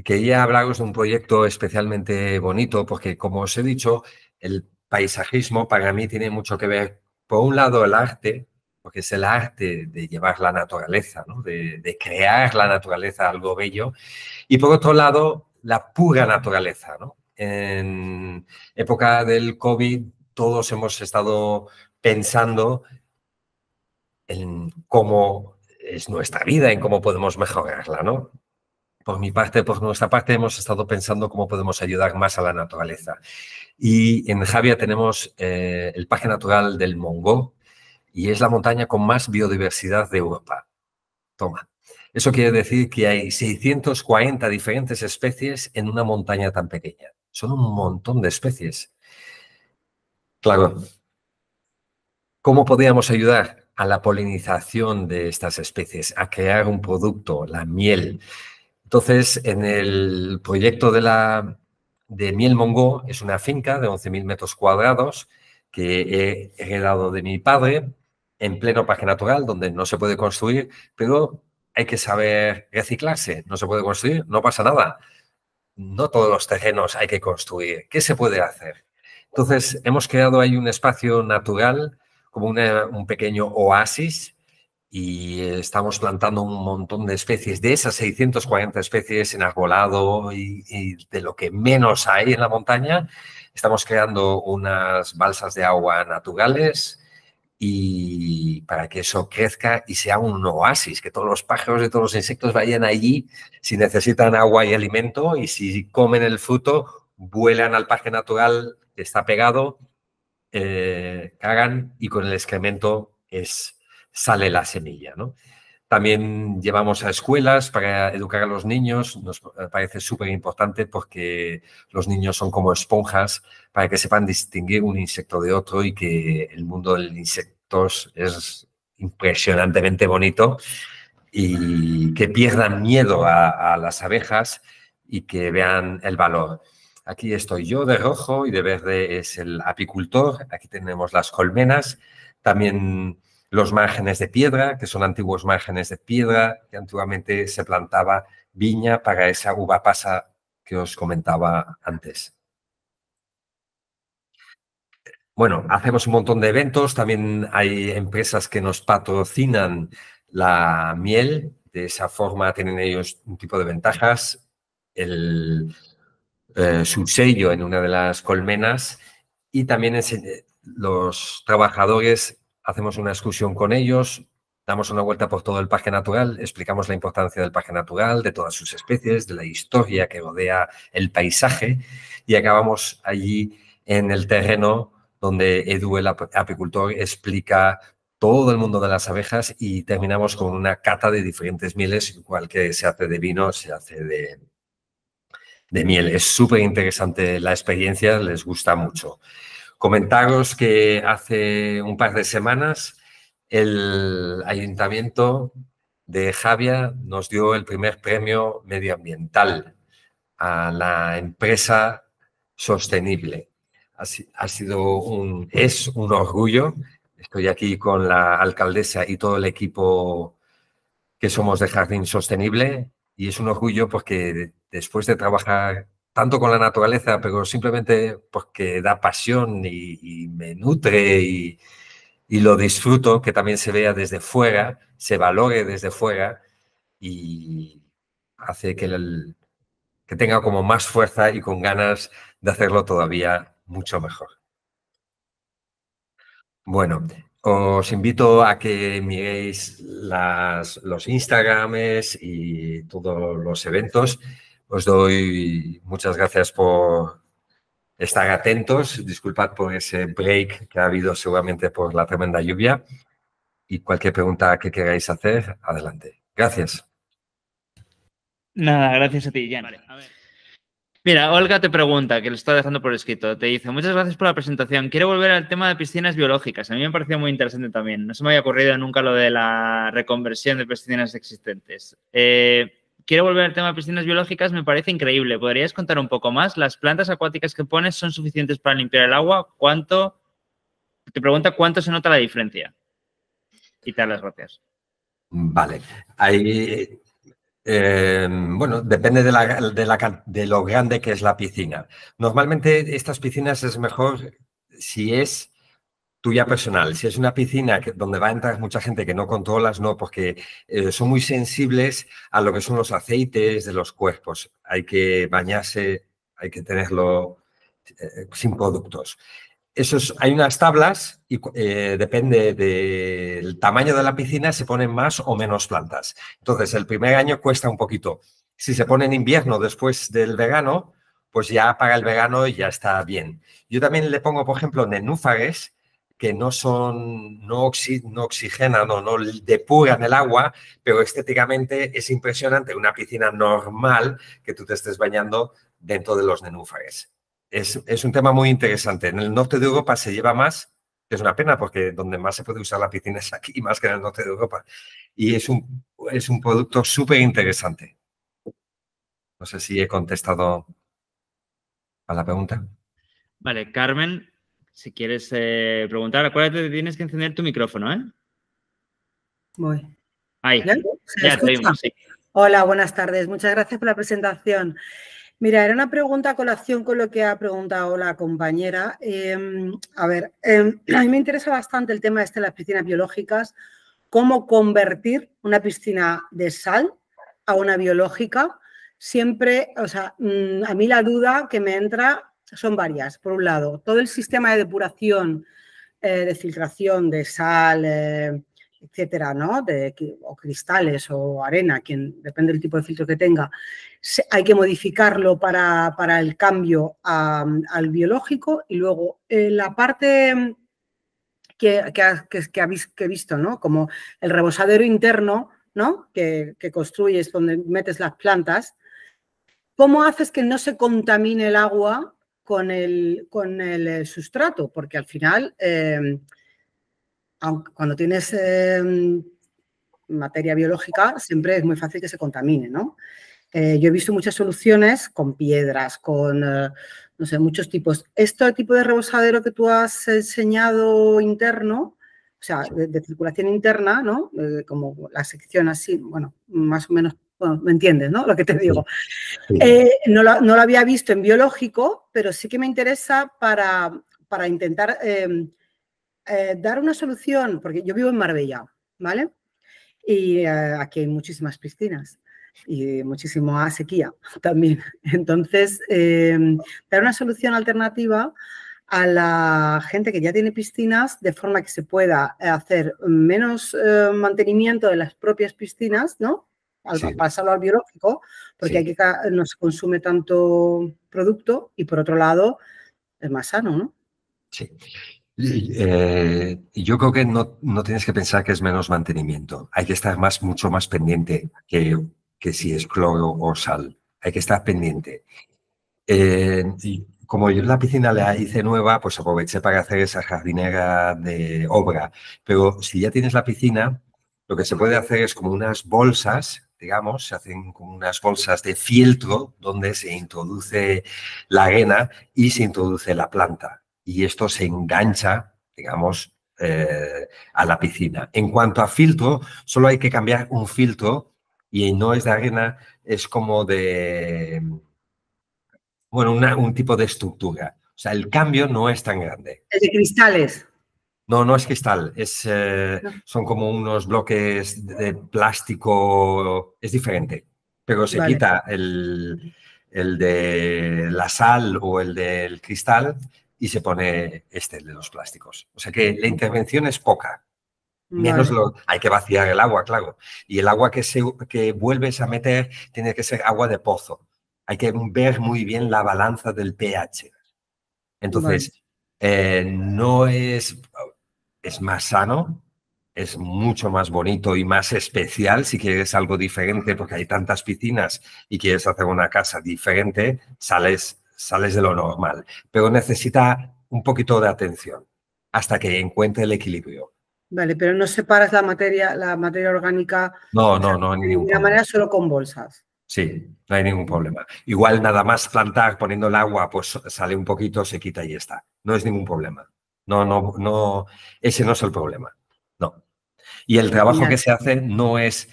quería hablaros de un proyecto especialmente bonito porque, como os he dicho, el paisajismo para mí tiene mucho que ver, por un lado, el arte, porque es el arte de llevar la naturaleza, ¿no? de crear la naturaleza, algo bello, y por otro lado, la pura naturaleza, ¿no? En época del COVID, todos hemos estado pensando en cómo es nuestra vida, en cómo podemos mejorarla, ¿no? Por mi parte, por nuestra parte, hemos estado pensando cómo podemos ayudar más a la naturaleza. Y en Javia tenemos el Parque Natural del Montgó y es la montaña con más biodiversidad de Europa. Toma. Eso quiere decir que hay 640 diferentes especies en una montaña tan pequeña. Son un montón de especies. Claro, ¿cómo podríamos ayudar a la polinización de estas especies, a crear un producto, la miel? Entonces, en el proyecto de Miel Montgó, es una finca de 11.000 metros cuadrados que he heredado de mi padre en pleno parque natural, donde no se puede construir, pero hay que saber reciclarse. No se puede construir, no pasa nada. No todos los terrenos hay que construir. ¿Qué se puede hacer? Entonces, hemos creado ahí un espacio natural, como un pequeño oasis, y estamos plantando un montón de especies. De esas 640 especies en arbolado y de lo que menos hay en la montaña, estamos creando unas balsas de agua naturales y para que eso crezca y sea un oasis, que todos los pájaros y todos los insectos vayan allí si necesitan agua y alimento, y si comen el fruto, vuelan al parque natural que está pegado, cagan y con el excremento sale la semilla, ¿no? También llevamos a escuelas para educar a los niños. Nos parece súper importante porque los niños son como esponjas para que sepan distinguir un insecto de otro y que el mundo de los insectos es impresionantemente bonito y que pierdan miedo a las abejas y que vean el valor. Aquí estoy yo de rojo y de verde es el apicultor. Aquí tenemos las colmenas. También los márgenes de piedra, que son antiguos márgenes de piedra, que antiguamente se plantaba viña para esa uva pasa que os comentaba antes. Bueno, hacemos un montón de eventos, también hay empresas que nos patrocinan la miel, de esa forma tienen ellos un tipo de ventajas, su sello en una de las colmenas y también los trabajadores hacemos una excursión con ellos, damos una vuelta por todo el parque natural, explicamos la importancia del parque natural, de todas sus especies, de la historia que rodea el paisaje y acabamos allí en el terreno donde Edu, el apicultor, explica todo el mundo de las abejas y terminamos con una cata de diferentes mieles, igual que se hace de vino, se hace de miel. Es súper interesante la experiencia, les gusta mucho. Comentaros que hace un par de semanas el Ayuntamiento de Javia nos dio el primer premio medioambiental a la empresa sostenible. es un orgullo. Estoy aquí con la alcaldesa y todo el equipo que somos de Jardín Sostenible y es un orgullo porque después de trabajar tanto con la naturaleza, pero simplemente porque da pasión y me nutre y lo disfruto, que también se vea desde fuera, se valore desde fuera y hace que tenga como más fuerza y con ganas de hacerlo todavía mucho mejor. Bueno, os invito a que miréis los Instagrames y todos los eventos. Os doy muchas gracias por estar atentos. Disculpad por ese break que ha habido seguramente por la tremenda lluvia. Y cualquier pregunta que queráis hacer, adelante. Gracias. Nada, gracias a ti, Jan. Vale, a ver. Mira, Olga te pregunta, que lo está dejando por escrito, te dice, muchas gracias por la presentación. Quiero volver al tema de piscinas biológicas. A mí me pareció muy interesante también. No se me había ocurrido nunca lo de la reconversión de piscinas existentes. Quiero volver al tema de piscinas biológicas, me parece increíble. ¿Podrías contar un poco más? ¿Las plantas acuáticas que pones son suficientes para limpiar el agua? Te pregunta cuánto se nota la diferencia. Y te das las gracias. Vale. Bueno, depende de lo grande que es la piscina. Normalmente estas piscinas es mejor si es tuya personal. Si es una piscina donde va a entrar mucha gente que no controlas, no, porque son muy sensibles a lo que son los aceites de los cuerpos. Hay que bañarse, hay que tenerlo sin productos. Hay unas tablas y depende del tamaño de la piscina, se ponen más o menos plantas. Entonces, el primer año cuesta un poquito. Si se pone en invierno después del verano, pues ya para el verano ya está bien. Yo también le pongo, por ejemplo, nenúfares que no oxigenan o no depuran el agua, pero estéticamente es impresionante una piscina normal que tú te estés bañando dentro de los nenúfares. Es un tema muy interesante. En el norte de Europa se lleva más, que es una pena porque donde más se puede usar la piscina es aquí, más que en el norte de Europa. Y es un producto súper interesante. No sé si he contestado a la pregunta. Vale, Carmen, si quieres preguntar, acuérdate que tienes que encender tu micrófono, ¿eh? Voy. Ahí, ya te oímos, sí. Hola, buenas tardes. Muchas gracias por la presentación. Mira, era una pregunta a colación con lo que ha preguntado la compañera. A mí me interesa bastante el tema de las piscinas biológicas, cómo convertir una piscina de sal a una biológica. Siempre, o sea, a mí la duda que me entra son varias. Por un lado, todo el sistema de depuración, de filtración de sal, etcétera, ¿no? O cristales o arena, depende del tipo de filtro que tenga, hay que modificarlo para el cambio al biológico. Y luego la parte que he visto, ¿no? Como el rebosadero interno, ¿no? Que construyes donde metes las plantas. ¿Cómo haces que no se contamine el agua con el sustrato? Porque al final, cuando tienes materia biológica, siempre es muy fácil que se contamine, ¿no? Yo he visto muchas soluciones con piedras, con, no sé, muchos tipos. Este tipo de rebosadero que tú has enseñado interno, o sea, de circulación interna, ¿no? Como la sección así, bueno, más o menos, bueno, ¿me entiendes, no? Lo que te digo. Sí. No lo había visto en biológico, pero sí que me interesa para intentar dar una solución, porque yo vivo en Marbella, ¿vale? Y aquí hay muchísimas piscinas y muchísima sequía también. Entonces, dar una solución alternativa a la gente que ya tiene piscinas de forma que se pueda hacer menos mantenimiento de las propias piscinas, ¿no? Sí. Pasarlo al biológico, porque Sí. no se consume tanto producto y, por otro lado, es más sano, ¿no? Sí. Yo creo que no tienes que pensar que es menos mantenimiento. Hay que estar mucho más pendiente que si es cloro o sal. Hay que estar pendiente. Y como yo la piscina la hice nueva, pues aproveché para hacer esa jardinera de obra. Pero si ya tienes la piscina, lo que se puede hacer es como unas bolsas, digamos, se hacen como unas bolsas de fieltro donde se introduce la arena y se introduce la planta. y esto se engancha, digamos, a la piscina. En cuanto a filtro, solo hay que cambiar un filtro y no es de arena, es como de, bueno, un tipo de estructura. O sea, el cambio no es tan grande. ¿Es de cristales? No, no es cristal, No. son como unos bloques de plástico, es diferente, pero se Vale. quita el de la sal o el del cristal y se pone el de los plásticos. O sea que la intervención es poca. Menos Vale. hay que vaciar el agua, claro. Y el agua que vuelves a meter tiene que ser agua de pozo. Hay que ver muy bien la balanza del pH. Entonces, no es más sano, es mucho más bonito y más especial si quieres algo diferente, porque hay tantas piscinas y quieres hacer una casa diferente, sales de lo normal. Pero necesita un poquito de atención hasta que encuentre el equilibrio. Vale, pero no separas la materia orgánica. No, no hay De ningún ninguna problema. manera, solo con bolsas. Sí, no hay ningún problema. Igual nada más plantar, poniendo el agua, pues sale un poquito, se quita y ya está. No es ningún problema. No, ese no es el problema. No. Y el trabajo Genial. que se hace no es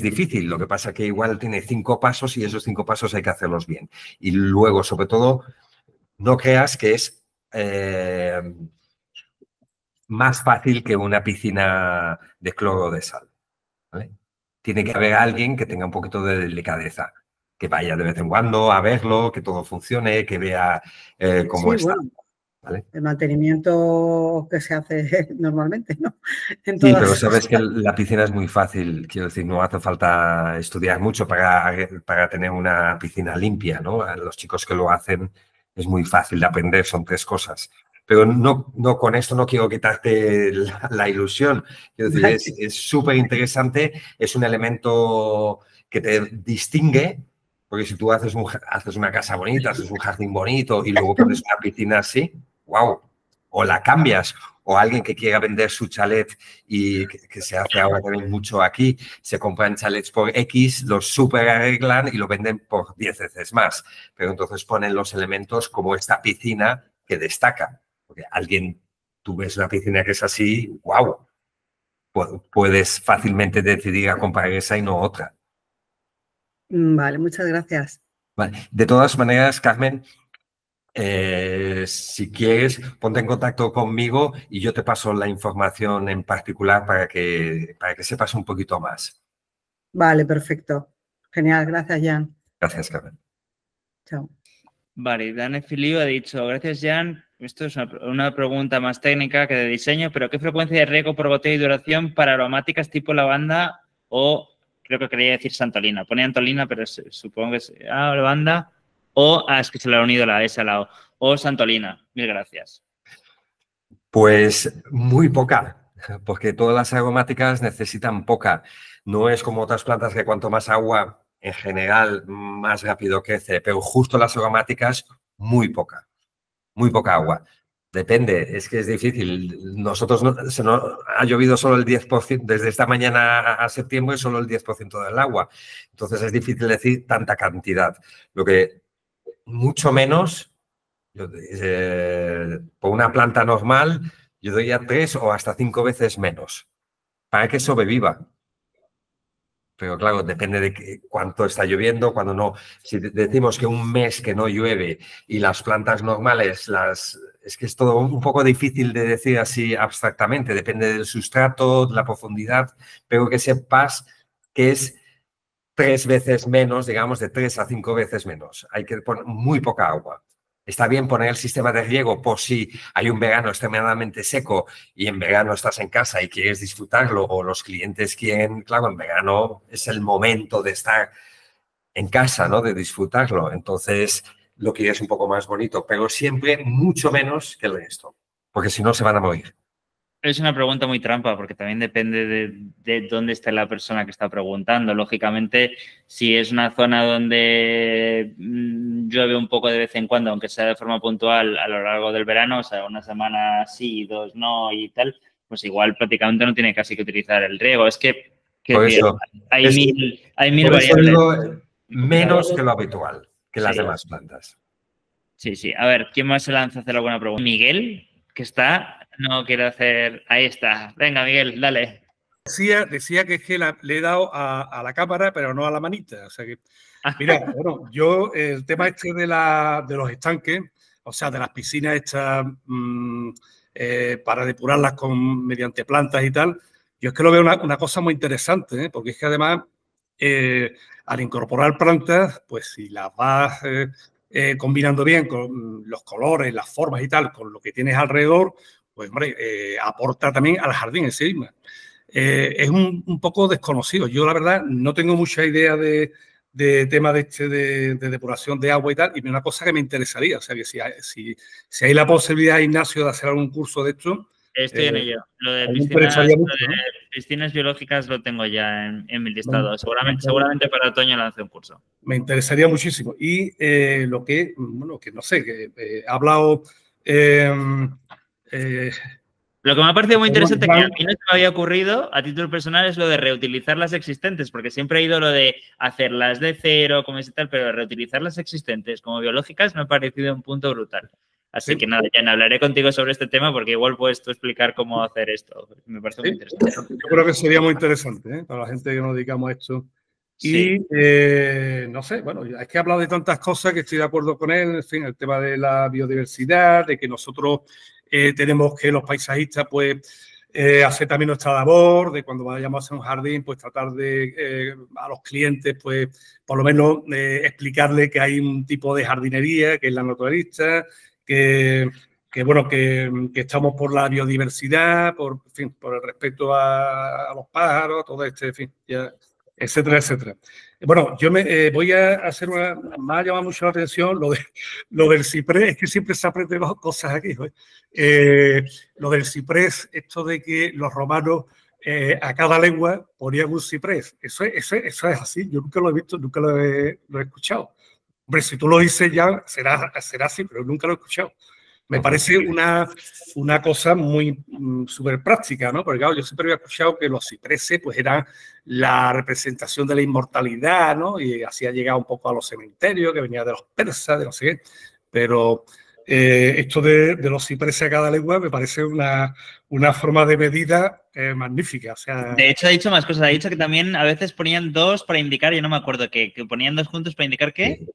difícil. Lo que pasa es que igual tiene 5 pasos y esos 5 pasos hay que hacerlos bien. Y luego, sobre todo, no creas que es más fácil que una piscina de cloro de sal. ¿Vale? Tiene que haber alguien que tenga un poquito de delicadeza, que vaya de vez en cuando a verlo, que todo funcione, que vea cómo Sí, está. bueno, ¿Vale? el mantenimiento que se hace normalmente, ¿no? En Sí, pero todas. sabes que la piscina es muy fácil, quiero decir, no hace falta estudiar mucho para tener una piscina limpia, ¿no? A los chicos que lo hacen es muy fácil de aprender, son 3 cosas. Pero no con esto no quiero quitarte la ilusión. Quiero decir, Vale. es súper interesante, es un elemento que te distingue, porque si tú haces una casa bonita, haces un jardín bonito y luego pones una piscina así, wow, o la cambias, o alguien que quiera vender su chalet y que se hace ahora también mucho aquí, se compran chalets por X, los super arreglan y lo venden por 10 veces más. Pero entonces ponen los elementos como esta piscina que destaca. Porque tú ves una piscina que es así, wow, puedes fácilmente decidir a comprar esa y no otra. Vale, muchas gracias. Vale. De todas maneras, Carmen, si quieres, ponte en contacto conmigo y yo te paso la información en particular para que sepas un poquito más. Vale, perfecto. Genial, gracias, Jan. Gracias, Carmen. Chao. Vale, Dane Filiu ha dicho, gracias, Jan. Esto es una pregunta más técnica que de diseño, pero ¿qué frecuencia de riego por goteo y duración para aromáticas tipo lavanda o, creo que quería decir santolina? Pone antolina, pero supongo que es lavanda o, es que se le ha unido la S al lado, o santolina. Mil gracias. Pues muy poca, porque todas las aromáticas necesitan poca. No es como otras plantas que cuanto más agua, en general, más rápido crece, pero justo las aromáticas, muy poca agua. Depende, es que es difícil. Nosotros ha llovido solo el 10%, desde esta mañana a septiembre solo el 10% del agua. Entonces es difícil decir tanta cantidad. Lo que mucho menos, por una planta normal, yo doy a 3 o hasta 5 veces menos para que sobreviva. Pero claro, depende de cuánto está lloviendo, cuando no. Si decimos que un mes que no llueve y las plantas normales, es que es todo un poco difícil de decir así abstractamente, depende del sustrato, de la profundidad, pero que sepas que es 3 veces menos, digamos, de 3 a 5 veces menos. Hay que poner muy poca agua. Está bien poner el sistema de riego por si hay un verano extremadamente seco y en verano estás en casa y quieres disfrutarlo o los clientes quieren, claro, en verano es el momento de estar en casa, ¿no? De disfrutarlo. Entonces lo quieres un poco más bonito, pero siempre mucho menos que el resto, porque si no se van a morir. Es una pregunta muy trampa porque también depende de dónde esté la persona que está preguntando. Lógicamente, si es una zona donde llueve un poco de vez en cuando, aunque sea de forma puntual a lo largo del verano, o sea, una semana sí, 2 no y tal, pues igual prácticamente no tiene casi que utilizar el riego. Es que hay mil por eso variables. digo, menos que lo habitual, que las Sí. demás plantas. Sí, sí. A ver, ¿quién más se lanza a hacer alguna pregunta? Miguel, que está, no quiero hacer... Ahí está. Venga, Miguel, dale. Decía que es que le he dado a la cámara, pero no a la manita. O sea que, mira, bueno, yo el tema este de los estanques, o sea, de las piscinas estas para depurarlas mediante plantas y tal, yo es que lo veo una cosa muy interesante, ¿eh? Porque es que además, al incorporar plantas, pues si las vas combinando bien con los colores, las formas y tal, con lo que tienes alrededor, pues, hombre, aporta también al jardín en sí mismo. Es un poco desconocido. Yo, la verdad, no tengo mucha idea de tema de depuración de agua y tal, y una cosa que me interesaría, o sea, que si hay la posibilidad, Ignacio, de hacer algún curso de esto... Estoy en ello. Lo de piscinas biológicas lo tengo ya en mi listado. Seguramente para otoño lance un curso. Me interesaría muchísimo. Y lo que, bueno, que no sé, que he hablado... Lo que me ha parecido muy interesante, que a mí no se me había ocurrido a título personal, es lo de reutilizar las existentes, porque siempre he ido lo de hacerlas de cero, como y tal, pero reutilizar las existentes como biológicas me ha parecido un punto brutal. Así que nada, Jan, hablaré contigo sobre este tema porque igual puedes tú explicar cómo hacer esto. Me parece muy interesante. Yo creo que sería muy interesante, ¿eh? Para la gente que nos dedicamos a esto. Sí. Y no sé, bueno, es que he hablado de tantas cosas que estoy de acuerdo con él, en fin, el tema de la biodiversidad, de que nosotros tenemos que los paisajistas, pues, hacer también nuestra labor, de cuando vayamos a hacer un jardín, pues tratar de a los clientes, pues, por lo menos explicarle que hay un tipo de jardinería, que es la naturalista, que bueno, que estamos por la biodiversidad, en fin, por el respeto a los pájaros, todo este, en fin, ya, etcétera, etcétera. Bueno, yo voy a hacer me ha llamado mucho la atención lo del ciprés, es que siempre se aprenden cosas aquí, ¿no? Lo del ciprés, esto de que los romanos a cada legua ponían un ciprés, eso es así, yo nunca lo he visto, nunca lo he escuchado. Hombre, si tú lo dices ya, será así, pero nunca lo he escuchado. Me parece una cosa muy súper práctica, ¿no? Porque claro, yo siempre había escuchado que los cipreses pues eran la representación de la inmortalidad, ¿no? Y así ha llegado un poco a los cementerios, que venía de los persas, de no sé qué. Pero esto de los cipreses a cada legua me parece una forma de medida magnífica. O sea, de hecho, ha dicho más cosas. Ha dicho que también a veces ponían dos para indicar, yo no me acuerdo qué, que ponían dos juntos para indicar qué. Sí.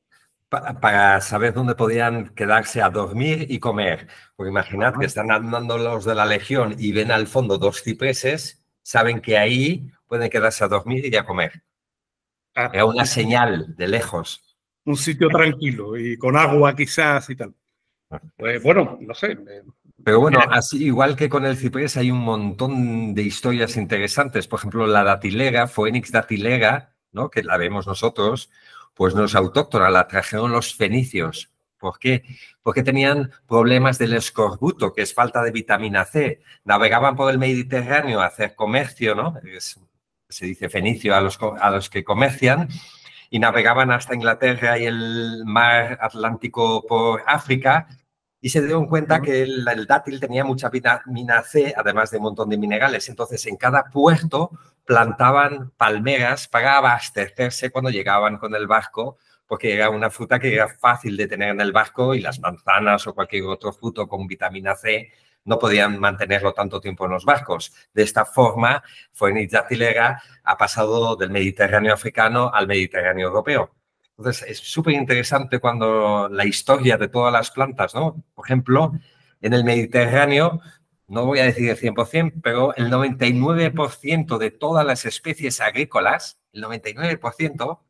Para saber dónde podían quedarse a dormir y comer. Porque imaginad que están andando los de la Legión y ven al fondo dos cipreses, saben que ahí pueden quedarse a dormir y a comer. Era una señal de lejos. Un sitio tranquilo y con agua quizás y tal. Pues bueno, no sé. Pero bueno, así igual que con el ciprés hay un montón de historias interesantes. Por ejemplo, la datilera, Phoenix datilera, ¿no? Que la vemos nosotros, pues no es autóctona, la trajeron los fenicios. ¿Por qué? Porque tenían problemas del escorbuto, que es falta de vitamina C. Navegaban por el Mediterráneo a hacer comercio, ¿no? Se dice fenicio a los que comercian, y navegaban hasta Inglaterra y el mar Atlántico por África, y se dieron cuenta que el dátil tenía mucha vitamina C, además de un montón de minerales. Entonces, en cada puerto plantaban palmeras para abastecerse cuando llegaban con el barco, porque era una fruta que era fácil de tener en el barco y las manzanas o cualquier otro fruto con vitamina C no podían mantenerlo tanto tiempo en los barcos. De esta forma, Phoenix datilera ha pasado del Mediterráneo africano al Mediterráneo europeo. Entonces, es súper interesante cuando la historia de todas las plantas, ¿no? Por ejemplo, en el Mediterráneo, no voy a decir el 100%, pero el 99% de todas las especies agrícolas, el 99%,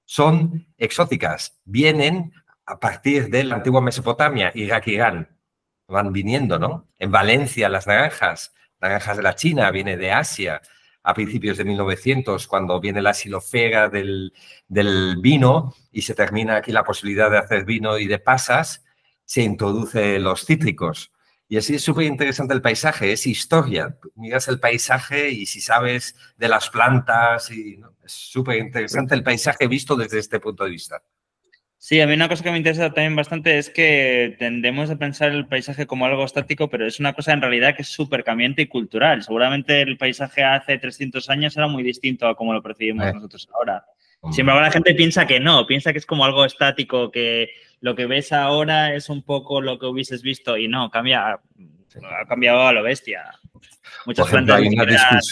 son exóticas. Vienen a partir de la antigua Mesopotamia, Irak, Irán. Van viniendo, ¿no? En Valencia, las naranjas de la China, viene de Asia. A principios de 1900, cuando viene la xilofera del vino y se termina aquí la posibilidad de hacer vino y de pasas, se introduce los cítricos. Y así es súper interesante el paisaje, es historia. Miras el paisaje y si sabes de las plantas, ¿no? Es súper interesante el paisaje visto desde este punto de vista. Sí, a mí una cosa que me interesa también bastante es que tendemos a pensar el paisaje como algo estático, pero es una cosa en realidad que es súper cambiante y cultural. Seguramente el paisaje hace 300 años era muy distinto a como lo percibimos nosotros ahora. Sin embargo, la gente piensa que no, piensa que es como algo estático, que lo que ves ahora es un poco lo que hubieses visto y no, ha cambiado a lo bestia. Muchas Por ejemplo, plantas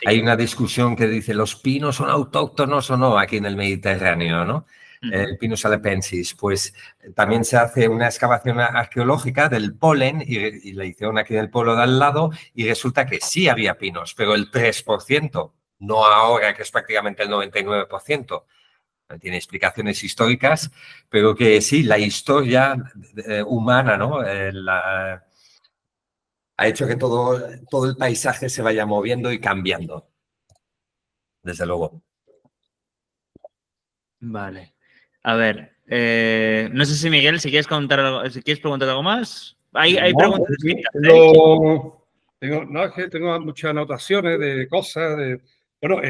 hay una discusión que dice, ¿los pinos son autóctonos o no aquí en el Mediterráneo, ¿no? El Pinus halepensis. Pues también se hace una excavación arqueológica del polen y le hicieron aquí en el pueblo de al lado y resulta que sí había pinos, pero el 3%, no ahora que es prácticamente el 99%. Tiene explicaciones históricas, pero que sí, la historia humana, ¿no? Ha hecho que todo el paisaje se vaya moviendo y cambiando, desde luego. Vale. A ver, no sé si Miguel, si quieres contar algo, si quieres preguntar algo más. Hay preguntas escritas. Es que tengo muchas anotaciones de cosas. Bueno,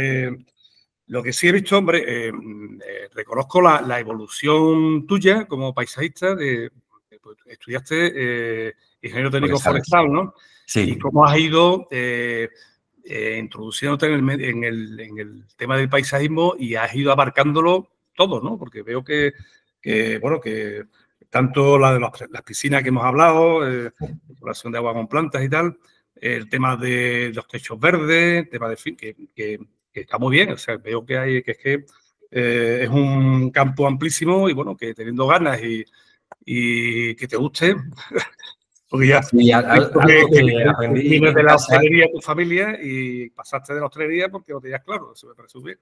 lo que sí he visto, hombre, reconozco la evolución tuya como paisajista. Pues, estudiaste ingeniero técnico forestal, ¿no? Sí. Y cómo has ido introduciéndote en el tema del paisajismo y has ido abarcándolo todo, ¿no? Porque veo que tanto la de las piscinas que hemos hablado, exploración de agua con plantas y tal, el tema de los techos verdes, el tema de fin, que está muy bien. O sea, veo que es un campo amplísimo y bueno, que teniendo ganas y que te guste, porque ya algo que aprendí vienes de en la casa, hostelería tu familia y pasaste de la hostelería porque lo tenías claro, eso me parece muy bien.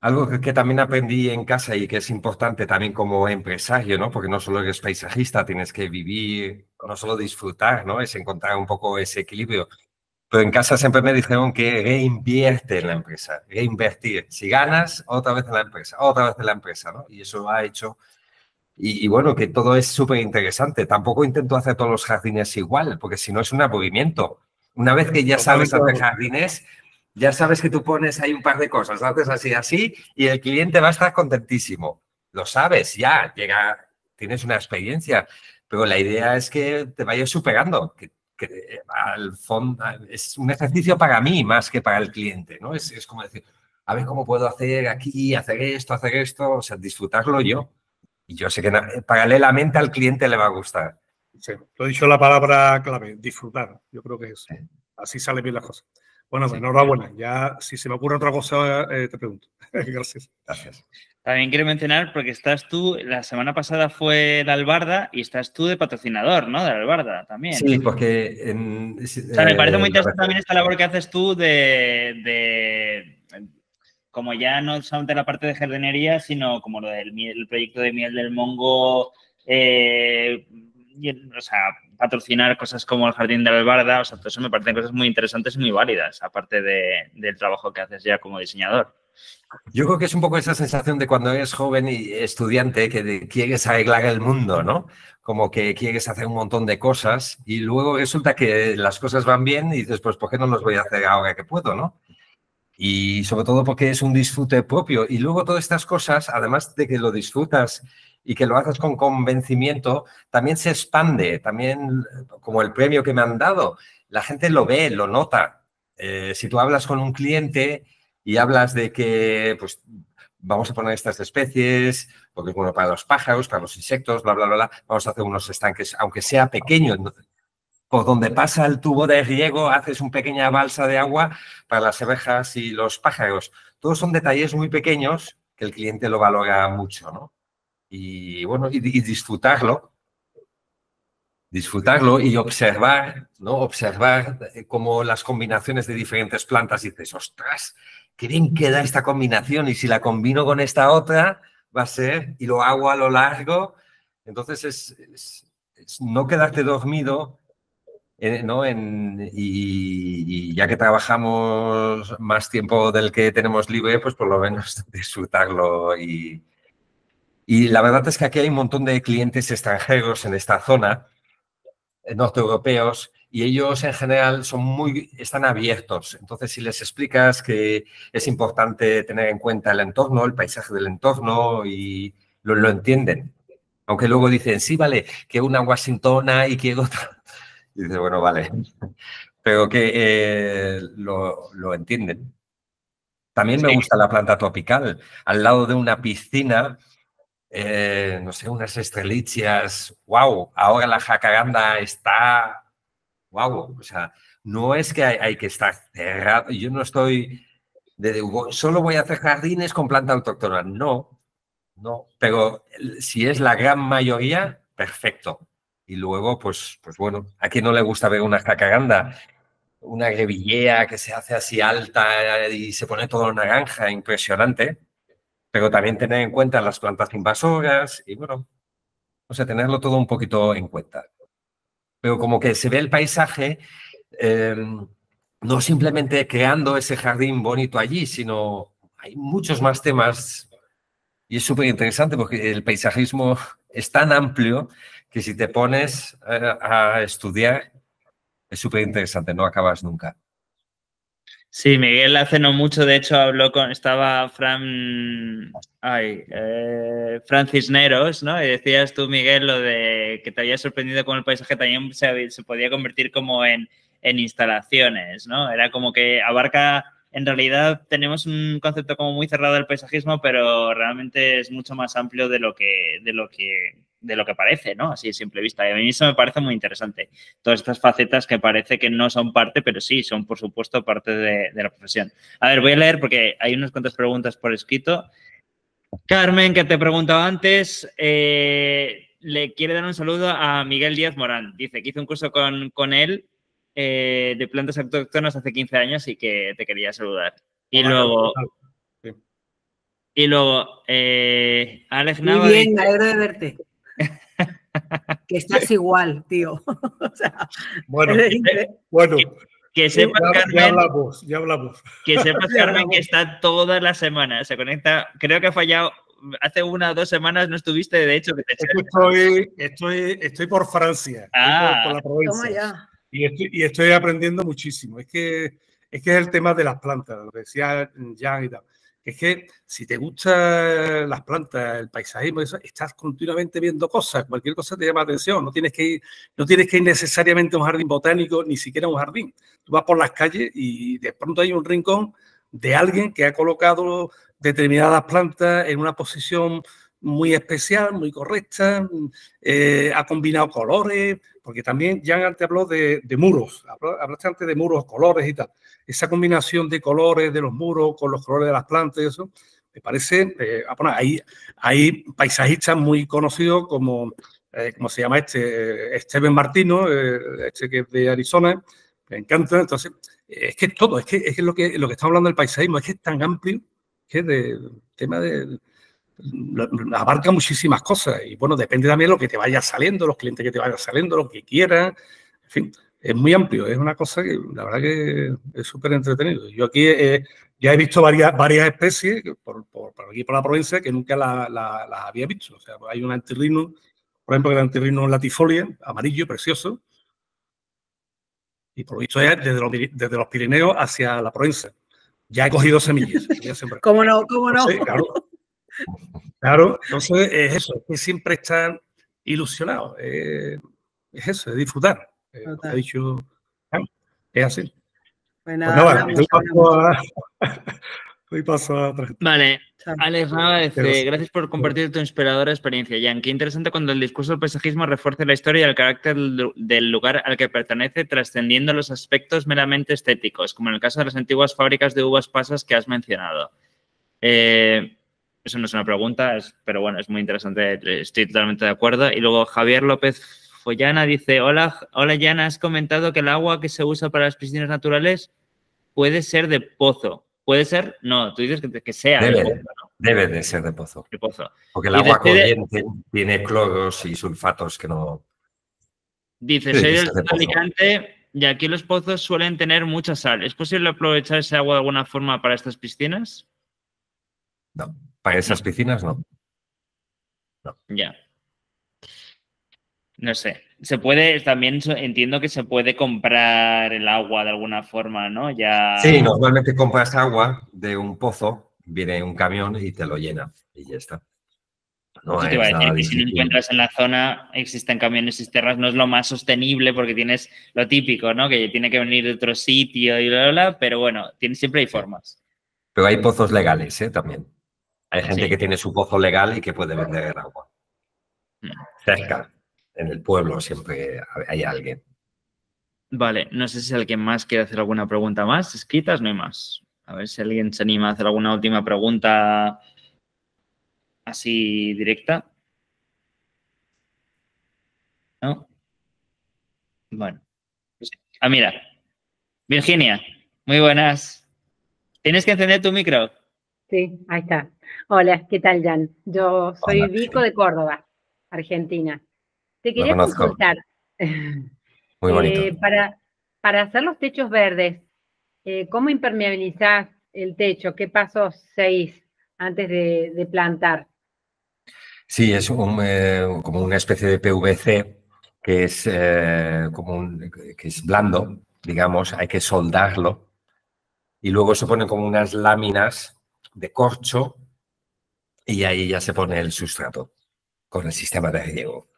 algo que también aprendí en casa y que es importante también como empresario, ¿no? Porque no solo eres paisajista, tienes que vivir, no solo disfrutar, ¿no? Es encontrar un poco ese equilibrio. Pero en casa siempre me dijeron que reinvierte en la empresa, reinvertir. Si ganas, otra vez en la empresa, otra vez en la empresa, ¿no? Y eso ha hecho. Y bueno, que todo es súper interesante. Tampoco intento hacer todos los jardines igual, porque si no es un aburrimiento. Una vez que ya sabes hacer jardines, ya sabes que tú pones ahí un par de cosas, haces así, y el cliente va a estar contentísimo. Lo sabes, ya, tienes una experiencia, pero la idea es que te vayas superando, que al fondo es un ejercicio para mí más que para el cliente, ¿no? Es como decir, a ver cómo puedo hacer aquí, hacer esto, o sea, disfrutarlo yo. Y yo sé que paralelamente al cliente le va a gustar. Sí, lo he dicho la palabra clave, disfrutar. Yo creo que es eso. Así salen bien las cosas. Bueno, pues enhorabuena. Ya, si se me ocurre otra cosa, te pregunto. Gracias. Gracias. También quiero mencionar, porque estás tú, la semana pasada fue la Albarda y estás tú de patrocinador, ¿no? De la Albarda también. Sí, porque... o sea, me parece muy interesante también esta labor que haces tú como ya no solamente la parte de jardinería, sino como lo del el proyecto de miel del Mongo, o sea, patrocinar cosas como el Jardín de la Albarda, o sea, todo eso me parecen cosas muy interesantes y muy válidas, aparte del trabajo que haces ya como diseñador. Yo creo que es un poco esa sensación de cuando eres joven y estudiante que quieres arreglar el mundo, ¿no? Como que quieres hacer un montón de cosas y luego resulta que las cosas van bien y dices, pues, ¿por qué no los voy a hacer ahora que puedo, no? Y sobre todo porque es un disfrute propio. Y luego todas estas cosas, además de que lo disfrutas y que lo haces con convencimiento, también se expande, también como el premio que me han dado. La gente lo ve, lo nota. Si tú hablas con un cliente y hablas de que, pues, vamos a poner estas especies, porque es bueno para los pájaros, para los insectos, bla, bla, bla, bla, vamos a hacer unos estanques, aunque sea pequeño, por donde pasa el tubo de riego, haces una pequeña balsa de agua para las abejas y los pájaros. Todos son detalles muy pequeños que el cliente lo valora mucho, ¿no? Y bueno, y disfrutarlo. Disfrutarlo y observar, ¿no? Observar cómo las combinaciones de diferentes plantas dices, ostras, qué bien queda esta combinación y si la combino con esta otra va a ser, y lo hago a lo largo. Entonces es no quedarte dormido, ¿no? Y ya que trabajamos más tiempo del que tenemos libre, pues por lo menos disfrutarlo. Y la verdad es que aquí hay un montón de clientes extranjeros en esta zona, norteeuropeos, y ellos en general están abiertos. Entonces, si les explicas que es importante tener en cuenta el entorno, el paisaje del entorno, y lo entienden. Aunque luego dicen, sí, vale, que una washingtona y quiero otra. Y dice, bueno, vale, pero que lo entienden. También me gusta la planta tropical, al lado de una piscina, no sé, unas estrelichias, wow, ahora la jacaranda está, wow, o sea, no es que hay que estar cerrado, yo no estoy, solo voy a hacer jardines con planta autóctona, no, pero si es la gran mayoría, perfecto. Y luego, pues bueno, a quien no le gusta ver una jacaranda, una grevillea que se hace así alta y se pone todo naranja, impresionante, pero también tener en cuenta las plantas invasoras y bueno, o sea, tenerlo todo un poquito en cuenta. Pero como que se ve el paisaje, no simplemente creando ese jardín bonito allí, sino hay muchos más temas y es súper interesante porque el paisajismo es tan amplio que si te pones a estudiar es súper interesante, no acabas nunca. Sí, Miguel hace no mucho, de hecho, estaba Fran Cisneros, ¿no? Y decías tú, Miguel, lo de que te había sorprendido con el paisaje también se podía convertir como en instalaciones, ¿no? Era como que abarca, en realidad tenemos un concepto como muy cerrado del paisajismo, pero realmente es mucho más amplio de lo que parece, ¿no? Así a simple vista. Y a mí eso me parece muy interesante. Todas estas facetas que parece que no son parte, pero sí, son por supuesto parte de la profesión. A ver, voy a leer porque hay unas cuantas preguntas por escrito. Carmen, que te he preguntado antes, le quiere dar un saludo a Miguel Díaz Morán. Dice que hizo un curso con él de plantas autóctonas hace 15 años y que te quería saludar. Y luego... Sí. Y luego, Alex Nava... Muy bien, me alegro de verte. Que estás igual, tío. O sea, bueno, que sepas, Carmen, ya hablamos. Que sepas, Carmen, que está todas las semanas. Se conecta, creo que ha fallado. Hace 1 o 2 semanas no estuviste, de hecho. Estoy por Francia, por la provincia. Toma ya. Y estoy aprendiendo muchísimo. Es que es el tema de las plantas, lo que decía Jan y tal. Es que si te gustan las plantas, el paisajismo, eso, estás continuamente viendo cosas, cualquier cosa te llama la atención, no tienes que ir necesariamente a un jardín botánico, ni siquiera a un jardín. Tú vas por las calles y de pronto hay un rincón de alguien que ha colocado determinadas plantas en una posición muy especial, muy correcta, ha combinado colores, porque también Jan antes habló de muros, hablaste antes de muros, colores y tal. Esa combinación de colores de los muros con los colores de las plantas y eso, me parece, bueno, hay paisajistas muy conocidos como, ¿cómo se llama Steven Martino, que es de Arizona, me encanta. Entonces, es que todo, es que lo que estamos hablando del paisajismo, es que es tan amplio, que el tema abarca muchísimas cosas y bueno, depende también de lo que te vaya saliendo, los clientes que te vayan saliendo, lo que quieras, en fin, es muy amplio, es una cosa que la verdad que es súper entretenido. Yo aquí ya he visto varias especies por aquí por la provincia que nunca las había visto. O sea, hay un antirrino, por ejemplo, el antirrino latifolia, amarillo, precioso, y por lo visto es desde los Pirineos hacia la Provenza. Ya he cogido semillas. ¿Cómo no? ¿Cómo no? Entonces, claro, entonces es eso, es que siempre estar ilusionado. Es eso, es disfrutar. He dicho, es así. Pues nada, doy paso a otra. Vale, Alex Nava dice, gracias por compartir tu inspiradora experiencia, Jan. Qué interesante cuando el discurso del paisajismo refuerce la historia y el carácter del lugar al que pertenece, trascendiendo los aspectos meramente estéticos, como en el caso de las antiguas fábricas de uvas pasas que has mencionado. Eso no es una pregunta, pero bueno, es muy interesante, estoy totalmente de acuerdo. Y luego Javier López Follana dice, hola Jan, has comentado que el agua que se usa para las piscinas naturales puede ser de pozo. ¿Puede ser? No, tú dices que sea de pozo, ¿no? Debe de ser de pozo. De pozo. Porque el agua corriente tiene cloros y sulfatos que no... Dice, soy del Alicante y aquí los pozos suelen tener mucha sal. ¿Es posible aprovechar ese agua de alguna forma para estas piscinas? No, para esas piscinas no. Ya. No sé. Se puede, también entiendo que se puede comprar el agua de alguna forma, ¿no? Ya... Sí, normalmente compras agua de un pozo, viene un camión y te lo llena y ya está. No te iba a decir que si no difícil. encuentras en la zona, existen camiones cisternas, no es lo más sostenible porque tienes lo típico, ¿no? Que tiene que venir de otro sitio y bla, bla, bla, pero bueno, siempre hay formas. Pero hay pozos legales, también. Hay gente Sí. que tiene su pozo legal y que puede vender el agua. Cerca, en el pueblo, siempre hay alguien. Vale, no sé si alguien más quiere hacer alguna pregunta más. Escritas, no hay más. A ver si alguien se anima a hacer alguna última pregunta así directa. ¿No? Bueno. Ah, mira. Virginia, muy buenas. ¿Tienes que encender tu micro? Sí, ahí está. Hola, ¿qué tal, Jan? Yo soy Hola, Vico sí. de Córdoba, Argentina. Te Lo quería conozco. consultar, Muy bonito. para hacer los techos verdes, ¿cómo impermeabilizás el techo? ¿Qué pasos seguís antes de plantar? Sí, es como una especie de PVC que es, que es blando, digamos, hay que soldarlo y luego se ponen como unas láminas de corcho y ahí ya se pone el sustrato con el sistema de riego.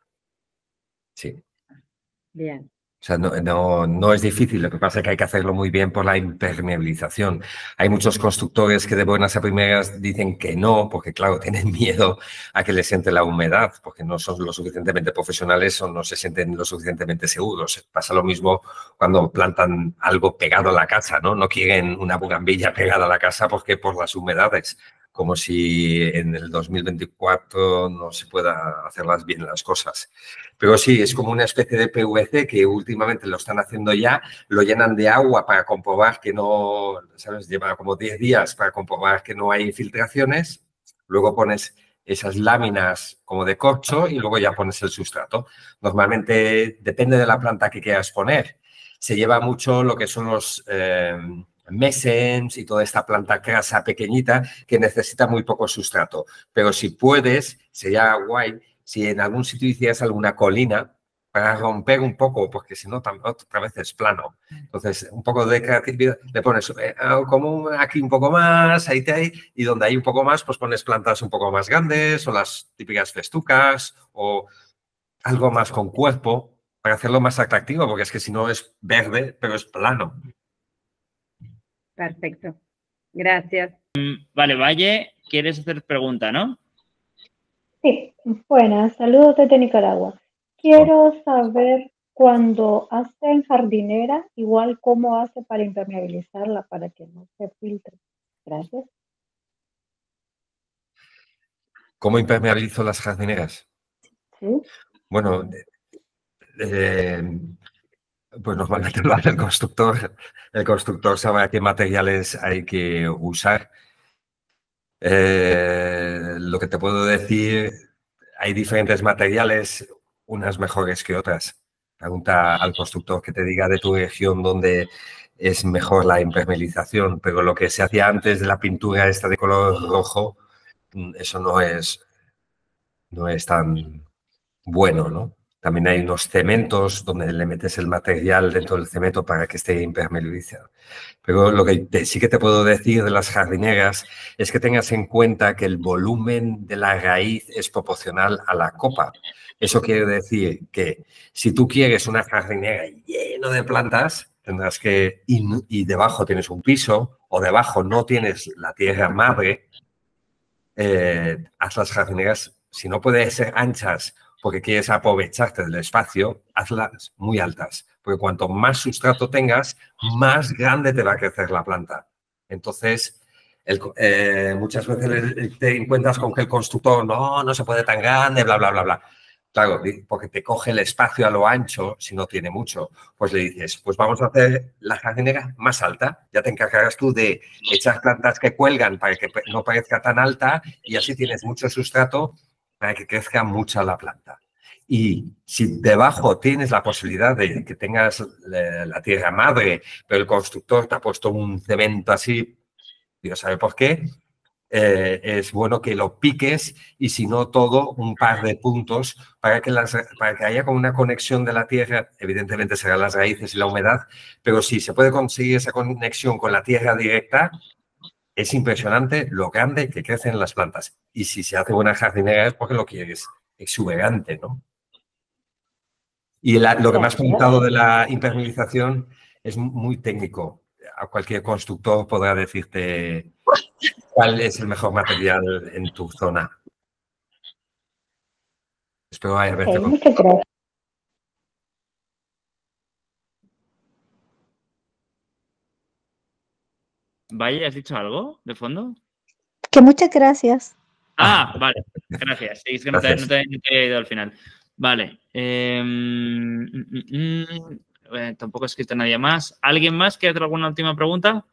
Sí. Bien. O sea, no es difícil, lo que pasa es que hay que hacerlo muy bien por la impermeabilización. Hay muchos constructores que de buenas a primeras dicen que no, porque claro, tienen miedo a que les entre la humedad, porque no son lo suficientemente profesionales o no se sienten lo suficientemente seguros. Pasa lo mismo cuando plantan algo pegado a la casa, ¿no? No quieren una bugambilla pegada a la casa porque por las humedades, como si en el 2024 no se pueda hacerlas bien las cosas. Pero sí, es como una especie de PVC que últimamente lo están haciendo ya, lo llenan de agua para comprobar que no, ¿sabes? Lleva como 10 días para comprobar que no hay infiltraciones, luego pones esas láminas como de corcho y luego ya pones el sustrato. Normalmente depende de la planta que quieras poner. Se lleva mucho lo que son los mesens y toda esta planta crasa pequeñita que necesita muy poco sustrato. Pero si puedes, sería guay si en algún sitio hicieras alguna colina para romper un poco, porque si no, otra vez es plano. Entonces, un poco de creatividad, le pones como aquí un poco más, ahí, y donde hay un poco más, pues pones plantas un poco más grandes o las típicas festucas o algo más con cuerpo para hacerlo más atractivo, porque es que si no es verde, pero es plano. Perfecto. Gracias. Vale, Valle, ¿quieres hacer pregunta, no? Sí, buenas, saludos desde Nicaragua. Quiero saber cuando hacen jardinera, igual cómo hace para impermeabilizarla para que no se filtre. Gracias. ¿Cómo impermeabilizo las jardineras? Sí. Bueno, pues normalmente lo hace el constructor. El constructor sabe qué materiales hay que usar. Lo que te puedo decir, hay diferentes materiales, unas mejores que otras. Pregunta al constructor que te diga de tu región dónde es mejor la impermeabilización, pero lo que se hacía antes de la pintura esta de color rojo, eso no es tan bueno, ¿no? También hay unos cementos donde le metes el material dentro del cemento para que esté impermeabilizado. Pero lo que sí que te puedo decir de las jardineras es que tengas en cuenta que el volumen de la raíz es proporcional a la copa. Eso quiere decir que si tú quieres una jardinera llena de plantas, tendrás que, y debajo tienes un piso o debajo no tienes la tierra madre, haz las jardineras, si no pueden ser anchas porque quieres aprovecharte del espacio, hazlas muy altas, porque cuanto más sustrato tengas, más grande te va a crecer la planta. Entonces, muchas veces te encuentras con que el constructor no se puede tan grande, bla, bla, bla, bla. Claro, porque te coge el espacio a lo ancho si no tiene mucho. Pues le dices, pues vamos a hacer la jardinera más alta. Ya te encargarás tú de echar plantas que cuelgan para que no parezca tan alta y así tienes mucho sustrato para que crezca mucha la planta. Y si debajo tienes la posibilidad de que tengas la tierra madre, pero el constructor te ha puesto un cemento así, Dios sabe por qué, es bueno que lo piques y si no todo, un par de puntos para que haya como una conexión de la tierra. Evidentemente serán las raíces y la humedad, pero si se puede conseguir esa conexión con la tierra directa, es impresionante lo grande que crecen las plantas. Y si se hace buena jardinera es porque lo quieres exuberante, ¿no? Y lo que me has preguntado de la impermeabilización es muy técnico. a cualquier constructor podrá decirte cuál es el mejor material en tu zona. Espero haberte Ok, muchas gracias. Vaya, ¿has dicho algo de fondo? Que muchas gracias. Ah, vale, gracias. Sí, es que no te Gracias. he ido al final. Vale. Tampoco ha escrito nadie más. ¿Alguien más quiere hacer alguna última pregunta?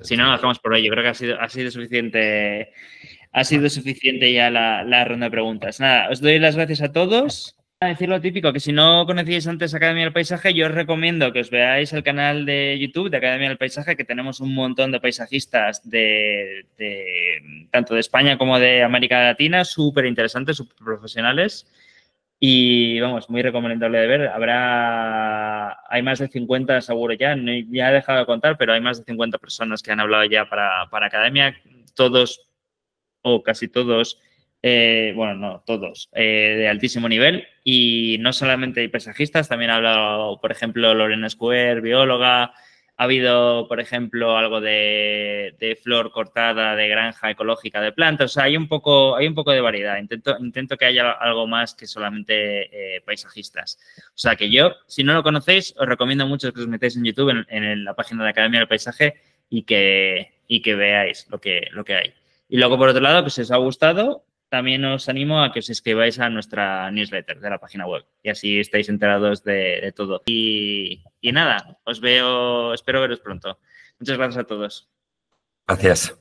Si no, lo dejamos por ahí. Yo creo que ha sido suficiente. Ha sido suficiente ya la ronda de preguntas. Nada, os doy las gracias a todos. A decir lo típico, que si no conocíais antes Academia del Paisaje, yo os recomiendo que os veáis el canal de YouTube de Academia del Paisaje, que tenemos un montón de paisajistas tanto de España como de América Latina, súper interesantes, súper profesionales. Y vamos, muy recomendable de ver. Hay más de 50 seguro ya, ya he dejado de contar, pero hay más de 50 personas que han hablado ya para Academia, todos o casi todos, bueno, no, todos, de altísimo nivel. Y no solamente hay paisajistas, también ha hablado, por ejemplo, Lorena Square, bióloga. Ha habido, por ejemplo, algo de flor cortada, de granja ecológica de plantas. O sea, hay un poco de variedad. Intento que haya algo más que solamente paisajistas. O sea, que yo, si no lo conocéis, os recomiendo mucho que os metáis en YouTube, en la página de Academia del Paisaje y que veáis lo que hay. Y luego, por otro lado, que si os ha gustado, también os animo a que os inscribáis a nuestra newsletter de la página web y así estáis enterados de todo. Y nada, espero veros pronto. Muchas gracias a todos. Gracias.